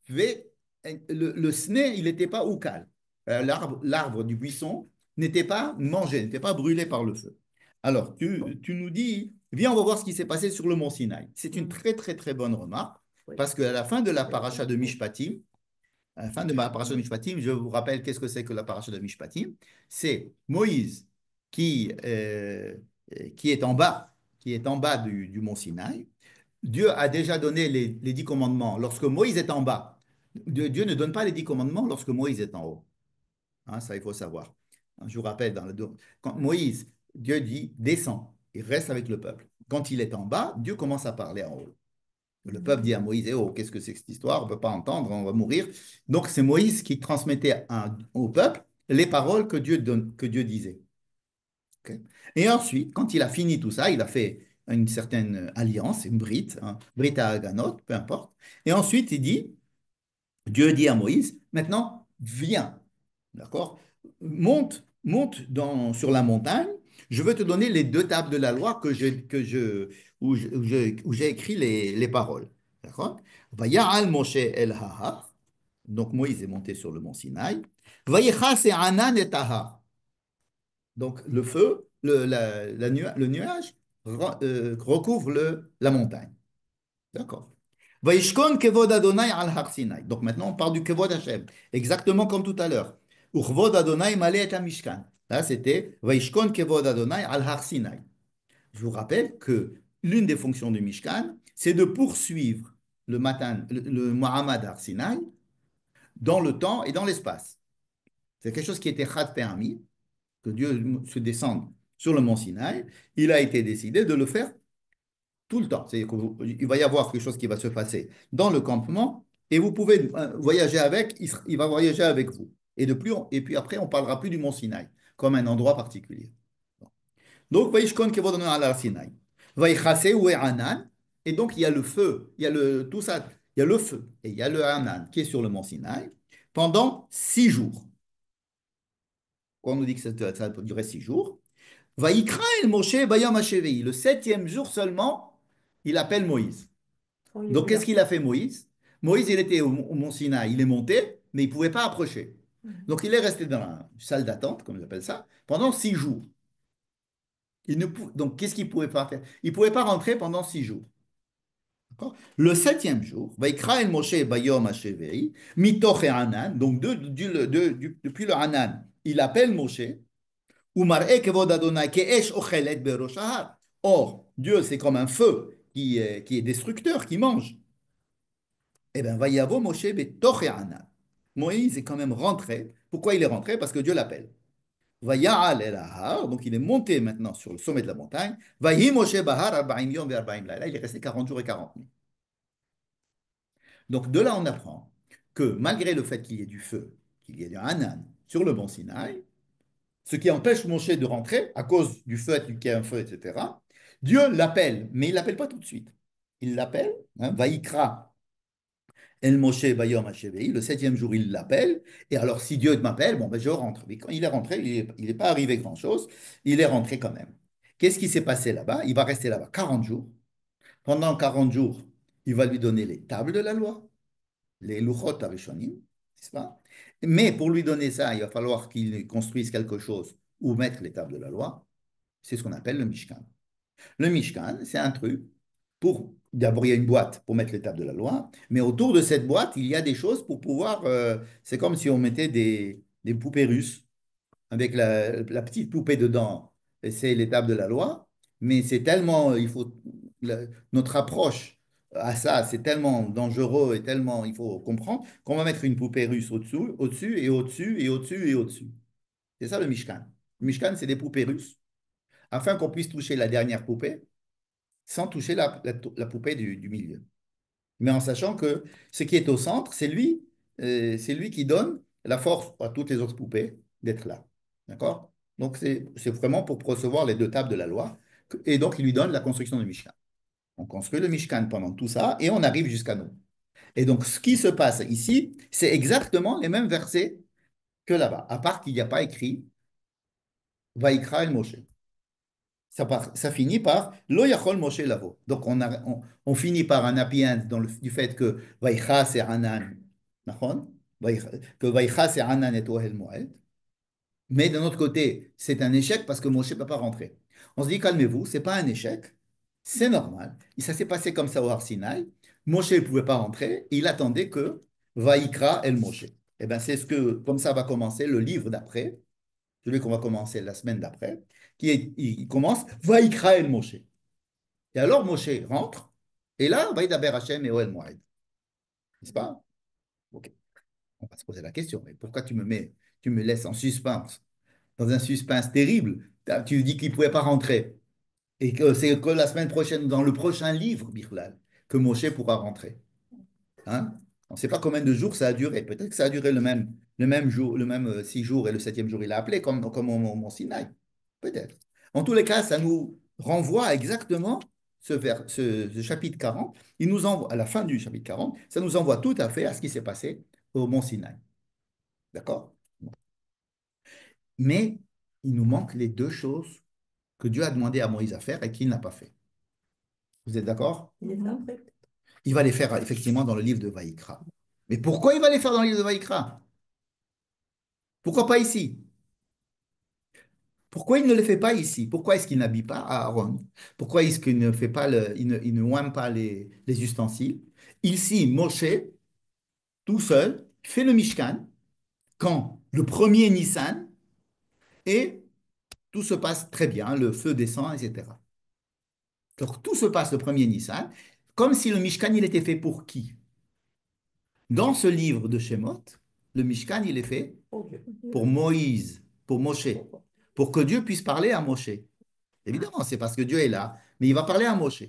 le Sné, il n'était pas oukal. L'arbre du buisson n'était pas mangé, n'était pas brûlé par le feu. Alors, tu nous dis, viens, on va voir ce qui s'est passé sur le mont Sinaï. C'est une très, très, très bonne remarque, Oui. parce qu'à la fin de la paracha de Mishpatim, à la fin de ma paracha de Mishpatim, je vous rappelle qu'est-ce que c'est que la paracha de Mishpatim. C'est Moïse qui, euh, qui est en bas, du mont Sinaï. Dieu a déjà donné les 10 commandements. Lorsque Moïse est en bas, Dieu ne donne pas les 10 commandements lorsque Moïse est en haut. Hein, ça, il faut savoir. Je vous rappelle, quand Moïse, Dieu dit, descends, il reste avec le peuple. Quand il est en bas, Dieu commence à parler en haut. Le peuple dit à Moïse, eh oh, qu'est-ce que c'est que cette histoire? On ne peut pas entendre, on va mourir. Donc c'est Moïse qui transmettait au peuple les paroles que Dieu disait. Okay. Et ensuite, quand il a fini tout ça, il a fait une certaine alliance, une brite, hein, brite à Haganot, peu importe. Et ensuite, Dieu dit à Moïse, maintenant, viens, d'accord? Monte sur la montagne. Je veux te donner les 2 tables de la loi où j'ai écrit les paroles. D'accord? Vaya'al Moshe el Hahar. Donc Moïse est monté sur le mont Sinaï. Vayecha Anan et Tahar. Donc le feu, le nuage recouvre la montagne. D'accord. Vaishkon kevod Adonai al har Sinai. Donc maintenant on parle du kevod Hashem, exactement comme tout à l'heure. Uchvod Adonai malé et Mishkan. Là c'était Vaishkon kevod Adonai al har Sinai. Je vous rappelle que l'une des fonctions du Mishkan, c'est de poursuivre le Muhammad har Sinai dans le temps et dans l'espace. C'est quelque chose qui était chad permis, que Dieu se descende sur le mont Sinaï. Il a été décidé de le faire tout le temps. C'est-à-dire qu'il va y avoir quelque chose qui va se passer dans le campement et vous pouvez voyager avec, il va voyager avec vous. Et puis après, on ne parlera plus du mont Sinaï comme un endroit particulier. Donc, Vaishkon Kevodonu ala Sinaï. Vaïchase ou Anan. Et donc, il y a le feu, il y a tout ça, il y a le feu et il y a le Anan qui est sur le mont Sinaï pendant 6 jours. Quand on nous dit que ça peut durer 6 jours, Vaïkra el Moshe Bayam Hashevei. Le septième jour seulement, il appelle Moïse. Quand il Donc, était qu'est-ce là. qu'il a fait Moïse? Moïse, il était au mont Sinaï, il est monté, mais il ne pouvait pas approcher. Mhm. Donc, il est resté dans la salle d'attente, comme j'appelle ça, pendant 6 jours. Donc, qu'est-ce qu'il ne pouvait pas faire? Il ne pouvait pas rentrer pendant 6 jours. D'accord. Le septième jour, Vaikra el Moshe Bayom Hashevei, Mitoch et Hanan, donc depuis le Hanan, il appelle Moshe, Umar'e kevod Adonai ke'esh ochelet berosh ahar. Or, Dieu, c'est comme un feu qui est destructeur, qui mange. Eh bien, Vayavo Moshe betoch et Hanan. Moïse est quand même rentré. Pourquoi il est rentré? Parce que Dieu l'appelle. Vaya'al el ahar, donc il est monté maintenant sur le sommet de la montagne. Vayi Moshe bahar arba'im yom ve'arba'im laila. Il est resté 40 jours et 40 nuits. Donc de là, on apprend que malgré le fait qu'il y ait du feu, qu'il y ait du Hanan sur le mont Sinaï, ce qui empêche Moshe de rentrer à cause du feu, qu'il y a un feu, etc., Dieu l'appelle, mais il ne l'appelle pas tout de suite. Il l'appelle, hein, Vaïkra El Moshe Bayom Hashevei, le septième jour, il l'appelle, et alors si Dieu m'appelle, bon, ben, je rentre. Mais quand il est rentré, il n'est pas arrivé grand-chose, il est rentré quand même. Qu'est-ce qui s'est passé là-bas? Il va rester là-bas 40 jours. Pendant 40 jours, il va lui donner les tables de la loi, les Luchot Arishonim, n'est-ce pas? Mais pour lui donner ça, il va falloir qu'il construise quelque chose ou mettre les tables de la loi. C'est ce qu'on appelle le Mishkan. Le Mishkan, c'est un truc pour. D'abord, il y a une boîte pour mettre les tables de la loi, mais autour de cette boîte, il y a des choses pour pouvoir. C'est comme si on mettait des poupées russes avec la petite poupée dedans. Et c'est l'étape de la loi, mais c'est tellement, notre approche à ça, c'est tellement dangereux et tellement, il faut comprendre qu'on va mettre une poupée russe au-dessous, au-dessus et au-dessus et au-dessus et au-dessus. C'est ça le Mishkan. Le Mishkan, c'est des poupées russes, afin qu'on puisse toucher la dernière poupée sans toucher la poupée du milieu, mais en sachant que ce qui est au centre, c'est lui qui donne la force à toutes les autres poupées d'être là. D'accord? Donc, c'est vraiment pour recevoir les deux tables de la loi. Et donc, il lui donne la construction du Mishkan. On construit le Mishkan pendant tout ça et on arrive jusqu'à nous. Et donc, ce qui se passe ici, c'est exactement les mêmes versets que là-bas, à part qu'il n'y a pas écrit Vaikra el Moshe. Ça finit par Lo Yachol Moshe Lavo. Donc on finit par un happy end du fait que Vaïcha c'est Hanan, nachon? Que Vaïcha c'est Hanan et Ohel Moed. Mais d'un autre côté, c'est un échec parce que Moshe ne peut pas rentrer. On se dit calmez-vous, c'est pas un échec, c'est normal. Et ça s'est passé comme ça au Har Sinaï. Moshe ne pouvait pas rentrer, il attendait que Vaïkra El Moshe. Et bien c'est comme ça va commencer le livre d'après, celui qu'on va commencer la semaine d'après, il commence Vaïkra El Moshe. Et alors Moshe rentre, et là, Vaïdaber Hashem et Oel Moed. N'est-ce pas? Ok. On va se poser la question, mais pourquoi tu me laisses en suspens, dans un suspense terrible? Tu dis qu'il ne pouvait pas rentrer, et que c'est que la semaine prochaine, dans le prochain livre, Birlal, que Moshe pourra rentrer. Hein? On ne sait pas combien de jours ça a duré. Peut-être que ça a duré le même jour, le même 6 jours, et le septième jour, il a appelé, comme au Sinaï. Peut-être. En tous les cas, ça nous renvoie à exactement ce chapitre 40. Il nous envoie, à la fin du chapitre 40, ça nous envoie tout à fait à ce qui s'est passé au mont Sinaï. D'accord? Mais il nous manque les deux choses que Dieu a demandé à Moïse à faire et qu'il n'a pas fait. Vous êtes d'accord? Il est là, en fait. Il va les faire effectivement dans le livre de Vaïkra. Mais pourquoi il va les faire dans le livre de Vaïkra? Pourquoi pas ici? Pourquoi il ne le fait pas ici? Pourquoi est-ce qu'il n'habille pas Aaron? Pourquoi est-ce qu'il ne fait pas il ne oint pas les ustensiles? Ici, Moshe, tout seul, fait le Mishkan quand le premier Nissan et tout se passe très bien, le feu descend, etc. Donc tout se passe le premier Nissan, comme si le Mishkan, il était fait pour qui? Dans ce livre de Shemot, le Mishkan, il est fait Oh Dieu. pour Moïse, pour Moshe, Pourquoi? pour que Dieu puisse parler à Moshe. Évidemment, c'est parce que Dieu est là, mais il va parler à Moshe.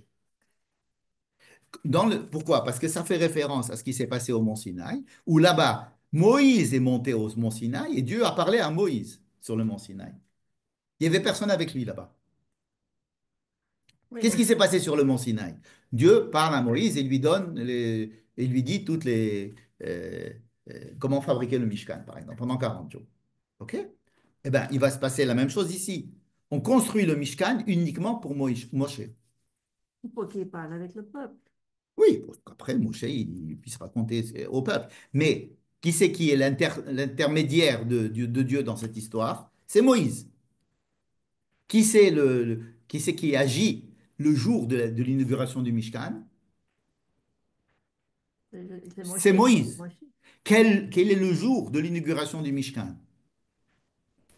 Pourquoi? Parce que ça fait référence à ce qui s'est passé au mont Sinaï, où là-bas, Moïse est monté au mont Sinaï et Dieu a parlé à Moïse sur le mont Sinaï. Il n'y avait personne avec lui là-bas. Oui, Qu'est-ce mais qui s'est passé sur le mont Sinaï? Dieu parle à Moïse et lui donne et lui dit euh, comment fabriquer le Mishkan, par exemple, pendant 40 jours. OK? Eh bien, il va se passer la même chose ici. On construit le Mishkan uniquement pour Moshe. il faut qu'il parle avec le peuple. Oui, pour qu'après Moshe il puisse raconter au peuple. Mais qui c'est qui est l'intermédiaire de Dieu dans cette histoire? C'est Moïse. Qui c'est qui agit le jour de l'inauguration du Mishkan? C'est C'est Moshe. Moïse. Moshe. Quel est le jour de l'inauguration du Mishkan?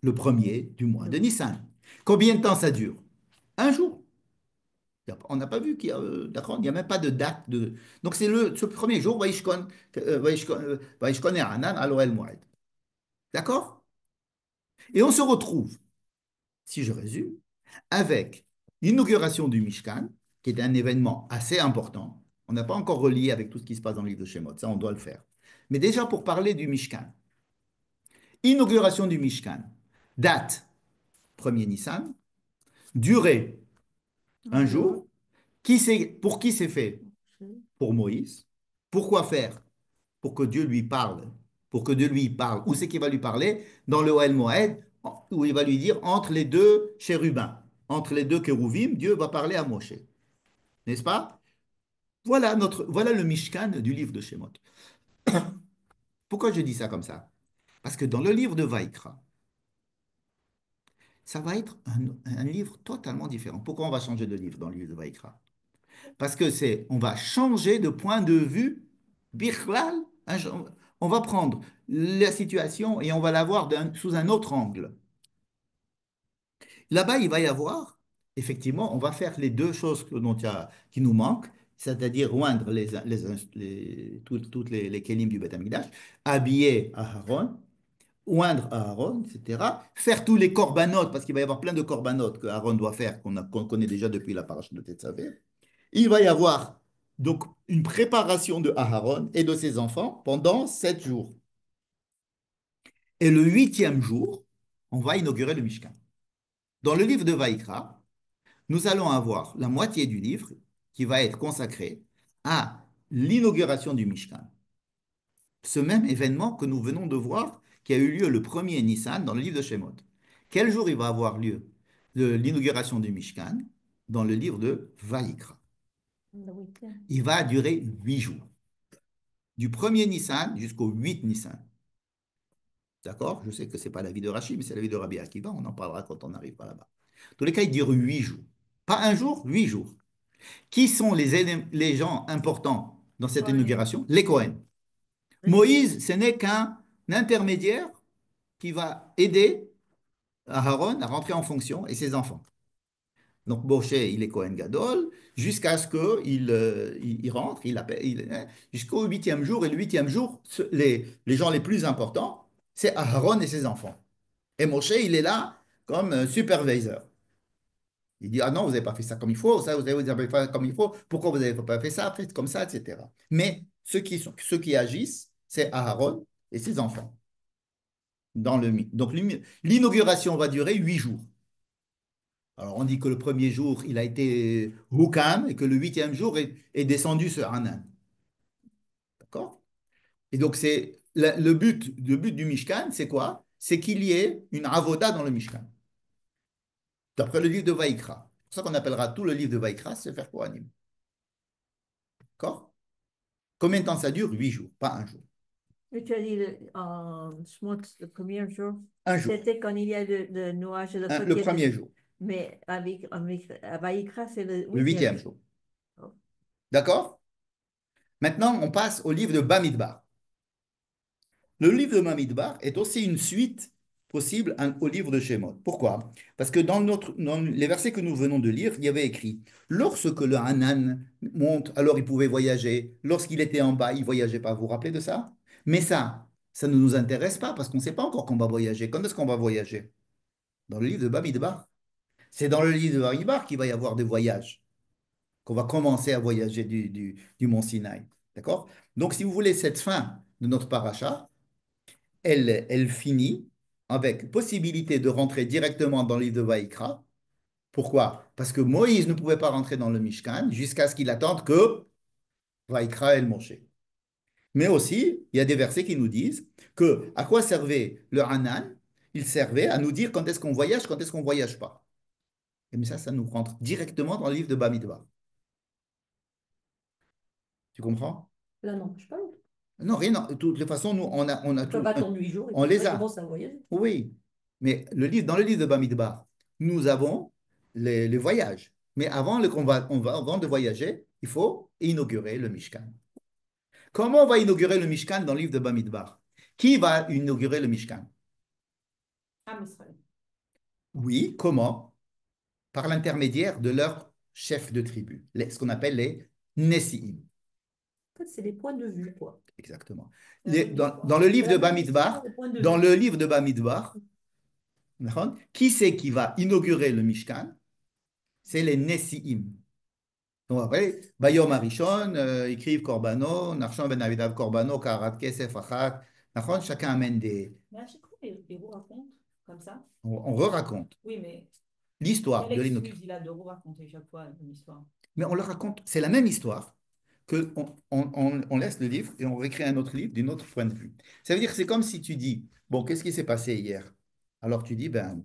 Le premier du mois de Le- Nissan. Combien de temps ça dure? Un jour. On n'a pas vu qu'il y a, d'accord, il n'y a même pas de date de. Donc c'est ce premier jour, Vaishkon et Hanan à l'Oel Moed. D'accord? Et on se retrouve, si je résume, avec l'inauguration du Mishkan, qui est un événement assez important. On n'a pas encore relié avec tout ce qui se passe dans le livre de Shemot, ça on doit le faire. Mais déjà pour parler du Mishkan, inauguration du Mishkan, date premier Nissan, durée un Un jour. jour, pour qui c'est fait? Pour Moïse. Pourquoi faire? Pour que Dieu lui parle. Pour que Dieu lui parle. Où c'est qu'il va lui parler? Dans le Oel Moed, où il va lui dire entre les deux chérubins, entre les deux kérouvim, Dieu va parler à Moshe. N'est-ce pas? Voilà le Mishkan du livre de Shemot. Pourquoi je dis ça comme ça? Parce que dans le livre de Vaïkra, ça va être un livre totalement différent. Pourquoi on va changer de livre dans le livre de Vaïkra? Parce que on va changer de point de vue bichlal. On va prendre la situation et on va la voir sous un autre angle. Là-bas, il va y avoir, effectivement, on va faire les deux choses qui nous manquent, c'est-à-dire oindre toutes les kélim du Beth Amikdash, habiller Aaron, oindre Aaron, etc. Faire tous les corbanotes, parce qu'il va y avoir plein de corbanotes que Aaron doit faire, qu'on connaît déjà depuis la paracha de Tetzavé. Il va y avoir donc une préparation de Aaron et de ses enfants pendant 7 jours. Et le huitième jour, on va inaugurer le Mishkan. Dans le livre de Vaïkra, nous allons avoir la moitié du livre qui va être consacré à l'inauguration du Mishkan. Ce même événement que nous venons de voir, qui a eu lieu le premier Nissan dans le livre de Shemot. Quel jour il va avoir lieu l'inauguration du Mishkan? Dans le livre de Vaïkra. Le week-end. Il va durer 8 jours, du premier Nissan jusqu'au 8 Nissan. D'accord? Je sais que ce n'est pas l'avis de Rachid, mais c'est l'avis de Rabbi Akiva. On en parlera quand on arrivera là-bas. Dans tous les cas, il dure 8 jours. Pas un jour, 8 jours. Qui sont les gens importants dans cette Cohen. inauguration? Les Cohen. Les Cohen. Moïse, ce n'est qu'un intermédiaire qui va aider Aaron à rentrer en fonction et ses enfants. Donc Moshe, il est Cohen Gadol, jusqu'à ce qu'il rentre, jusqu'au huitième jour. Et le huitième jour, les gens les plus importants, c'est Aaron et ses enfants. Et Moshe, il est là comme superviseur. Il dit, ah non, vous n'avez pas fait ça comme il faut, ça, vous avez fait comme il faut, pourquoi vous n'avez pas fait ça, faites comme ça, etc. Mais ceux qui agissent, c'est Aaron et ses enfants. Donc l'inauguration va durer 8 jours. Alors on dit que le premier jour, il a été Hukam et que le huitième jour est descendu sur Hanan. D'accord? Et donc c'est le but du Mishkan, c'est quoi? C'est qu'il y ait une avoda dans le Mishkan. D'après le livre de Vaïkra. C'est pour ça qu'on appellera tout le livre de Vaïkra Sefer Kohanim. D'accord? Combien de temps ça dure? 8 jours, pas un jour. Et tu as dit en Shmot, le premier jour, Un jour. c'était quand il y a le nuage et le feu Le qui est premier descendu. jour. Mais avec à Vaïkra, c'est le Le huitième huitième jour. jour. Oh. D'accord? Maintenant, on passe au livre de Bamidbar. Le livre de Bamidbar est aussi une suite possible au livre de Shemot. Pourquoi? Parce que dans les versets que nous venons de lire, il y avait écrit, lorsque le Hanan monte, alors il pouvait voyager. Lorsqu'il était en bas, il ne voyageait pas. Vous vous rappelez de ça? Mais ça ne nous intéresse pas parce qu'on ne sait pas encore qu'on va voyager. Quand est-ce qu'on va voyager? Dans le livre de Bamidbar. C'est dans le livre de Bamidbar qu'il va y avoir des voyages, qu'on va commencer à voyager du mont Sinaï. D'accord? Donc, si vous voulez, cette fin de notre paracha, elle finit avec possibilité de rentrer directement dans le livre de Vaïkra Pourquoi? Parce que Moïse ne pouvait pas rentrer dans le Mishkan jusqu'à ce qu'il attende que Vaïkra el Moshe. Mais aussi, il y a des versets qui nous disent que à quoi servait le Hanan? Il servait à nous dire quand est-ce qu'on voyage, quand est-ce qu'on ne voyage pas. Et mais ça nous rentre directement dans le livre de Bamidbar. Tu comprends? Là, non, je sais pas. Non, rien. De toutes les façons, nous, on a Tu peux tout. pas attendre 8 jours et On puis les après a. commencer à voyager. Oui. Mais dans le livre de Bamidbar, nous avons les voyages. Mais avant de voyager, il faut inaugurer le Mishkan. Comment on va inaugurer le Mishkan dans le livre de Bamidbar? Qui va inaugurer le Mishkan? Ah, mais Israël. Oui, comment? Par l'intermédiaire de leur chef de tribu, ce qu'on appelle les Nessi'im. En fait, c'est les points de vue, quoi. Exactement. C'est la même Dans histoire. le C'est livre la de même histoire, Bamidbar, les points de dans vue. le livre de Bamidbar, qui c'est qui va inaugurer le Mishkan? C'est les Nessi'im. Donc après, Bayom Arishon, écrivent Korbano, Nachshon ben Avidav Korbano, Karat Kesef Achat. Chacun amène des. Mais à chaque fois, les roues racontent comme ça. On re-raconte Oui, mais l'histoire quelle de l'inauguration. excuse il a de vous raconter chaque fois une histoire? Mais on le raconte, c'est la même histoire que on laisse le livre et on réécrit un autre livre d'un autre point de vue. Ça veut dire que c'est comme si tu dis, bon, qu'est-ce qui s'est passé hier? Alors tu dis, ben,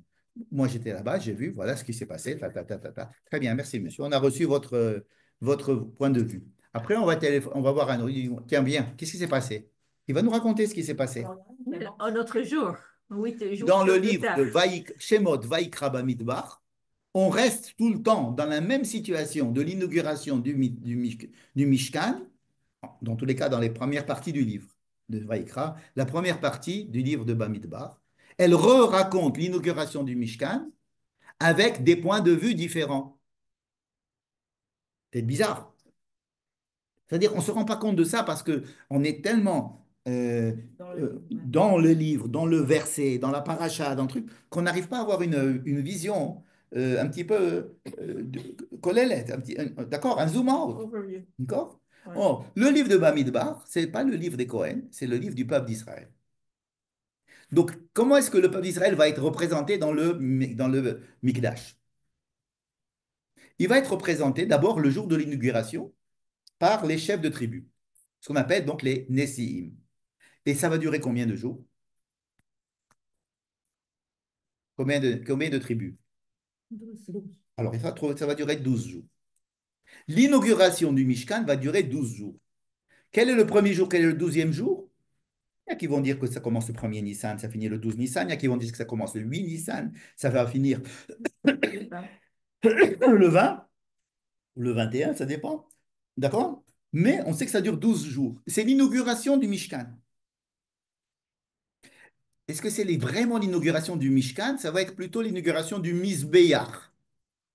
moi j'étais là-bas, j'ai vu, voilà ce qui s'est passé, ta, ta, ta, ta, ta. Très bien, merci monsieur, on a reçu votre point de vue. Après, on va voir un autre, il dit, tiens bien, qu'est-ce qui s'est passé? Il va nous raconter ce qui s'est passé. Un autre jour. Oui, jour Dans le plus livre tard. de Shemot Vaïkra Bamidbar, on reste tout le temps dans la même situation de l'inauguration du Mishkan, dans tous les cas dans les premières parties du livre de Vaïkra, la première partie du livre de Bamidbar. Elle re-raconte l'inauguration du Mishkan avec des points de vue différents. C'est bizarre. C'est-à-dire, on ne se rend pas compte de ça parce qu'on est tellement Dans le livre, ouais. dans le livre, dans le verset, dans la paracha, dans le truc, qu'on n'arrive pas à avoir une vision un petit peu kolélette, d'accord, un zoom out. Overview. D'accord? Ouais. Oh, le livre de Bamidbar, ce n'est pas le livre des Cohen, c'est le livre du peuple d'Israël. Donc, comment est-ce que le peuple d'Israël va être représenté dans le Mikdash? Il va être représenté d'abord le jour de l'inauguration par les chefs de tribu, ce qu'on appelle donc les Nessi'im. Et ça va durer combien de jours? Combien de tribus? 12. Alors, ça va durer 12 jours. L'inauguration du Mishkan va durer 12 jours. Quel est le premier jour? Quel est le 12e jour? Il y a qui vont dire que ça commence le 1er Nissan, ça finit le 12 Nissan. Il y a qui vont dire que ça commence le 8 Nissan, ça va finir le 20 ou le 21, ça dépend. D'accord? Mais on sait que ça dure 12 jours. C'est l'inauguration du Mishkan. Est-ce que c'est vraiment l'inauguration du Mishkan? Ça va être plutôt l'inauguration du Mizbeach.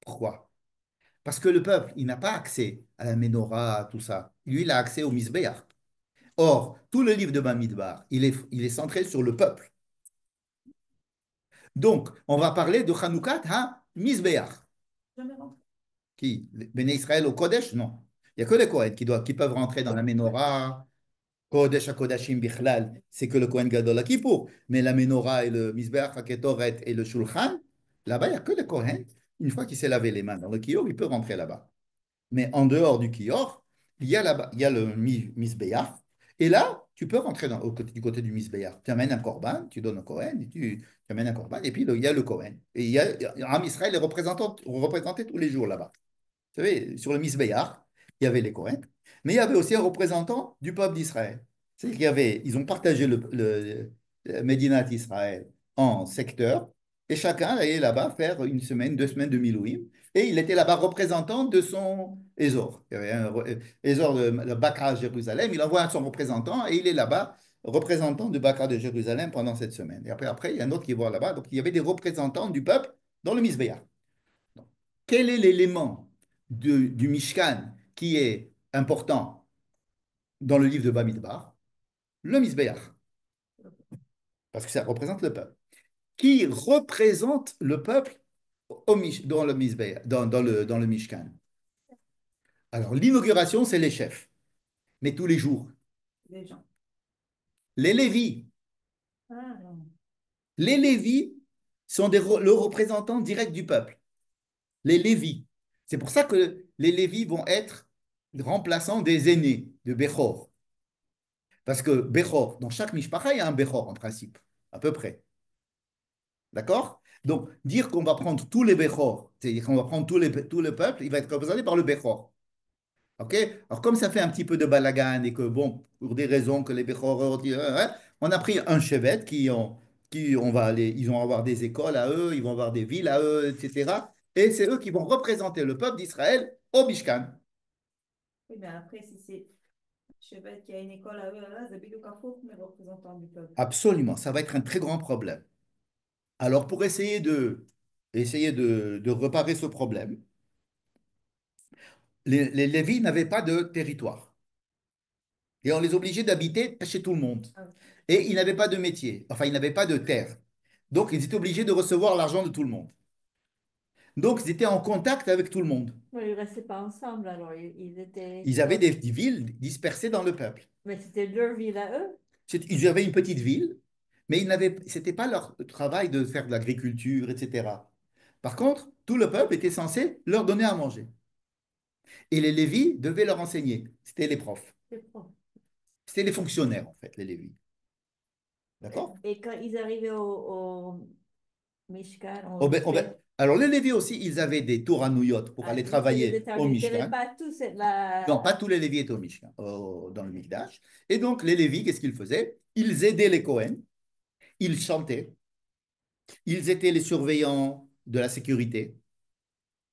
Pourquoi? Parce que le peuple, il n'a pas accès à la Ménorah, à tout ça. Lui, il a accès au Mizbeach. Or, tout le livre de Bamidbar, il est centré sur le peuple. Donc, on va parler de Hanoukat ha-Mizbeach. Jamais rentré. Qui? Béné Israël au Kodesh? Non. Il n'y a que les Kohen qui peuvent rentrer dans la Ménorah. Kodesh HaKodashim Bichlal, c'est que le Kohen Gadol à Kippour. Mais la Ménorah et le Mizbeach HaKetoret et le Shulchan, là-bas, il n'y a que le Kohen. Une fois qu'il s'est lavé les mains dans le Kiyor, il peut rentrer là-bas. Mais en dehors du Kior, il y a le Misbéach. Et là, tu peux rentrer du côté du Misbéach. Tu amènes un korban, tu donnes un Kohen, et tu amènes un korban, et puis il y a le Kohen. Et Am Israël est représenté tous les jours là-bas. Vous savez, sur le Misbéach, il y avait les Kohen, mais il y avait aussi un représentant du peuple d'Israël. C'est-à-dire ils ont partagé le Médinat Israël en secteurs, et chacun allait là-bas faire une semaine, 2 semaines de Milouim, et il était là-bas représentant de son Ésor. Il y avait un Ésor de Bakra à Jérusalem, il envoie son représentant, et il est là-bas, représentant de Bakra de Jérusalem pendant cette semaine. Et après, il y a un autre qui va là-bas, donc il y avait des représentants du peuple dans le Misbéach. Quel est l'élément du Mishkan qui est important dans le livre de Bamidbar? Le Misbéach, parce que ça représente le peuple. Qui représente le peuple dans le Misbéach, dans le Mishkan? Alors, l'inauguration, c'est les chefs, mais tous les jours. Les gens. Les Lévis. Ah, non. Les Lévis sont le représentant direct du peuple. les Lévis. C'est pour ça que les Lévis vont être remplaçants des aînés, de Bechor. Parce que Bechor, dans chaque Mishpacha, il y a un Bechor en principe, à peu près. D'accord? Donc, dire qu'on va prendre tous les Bechor, c'est-à-dire qu'on va prendre tout le peuple, il va être représenté par le Bechor. OK? Alors, comme ça fait un petit peu de balagan et que, bon, pour des raisons que les Bechor, on a pris un chevet qui on va aller, ils vont avoir des écoles à eux, ils vont avoir des villes à eux, etc. Et c'est eux qui vont représenter le peuple d'Israël au Mishkan. Oui, mais après, si c'est Chevet qui a une école à eux, là, c'est Bidou Carrefour, mais représentant du peuple. Absolument, ça va être un très grand problème. Alors, pour essayer de réparer ce problème, les Lévis n'avaient pas de territoire. Et on les obligeait d'habiter chez tout le monde. Ah, Et ils n'avaient pas de métier, enfin, ils n'avaient pas de terre. Donc, ils étaient obligés de recevoir l'argent de tout le monde. Donc, ils étaient en contact avec tout le monde. oui, ils ne restaient pas ensemble, alors ils étaient Ils avaient comme. des villes dispersées dans le peuple. Mais c'était leur ville à eux. Ils avaient une petite ville, mais ce n'était pas leur travail de faire de l'agriculture, etc. Par contre, tout le peuple était censé leur donner à manger. Et les Lévis devaient leur enseigner. C'était les profs. C'est pas. C'était les fonctionnaires, en fait, les Lévis. D'accord? Et quand ils arrivaient au Mishkan, Oh au ben, oh ben, Beth, alors, les Lévis aussi, ils avaient des tours à Nouyot pour ah, aller donc c'est des travailler états, au ils n'avaient Mishkan. pas tous Non, la. pas tous les Lévis étaient au Mishkan, dans le Mikdash. Et donc, les Lévis, qu'est-ce qu'ils faisaient? Ils aidaient les Cohen, ils chantaient, ils étaient les surveillants de la sécurité.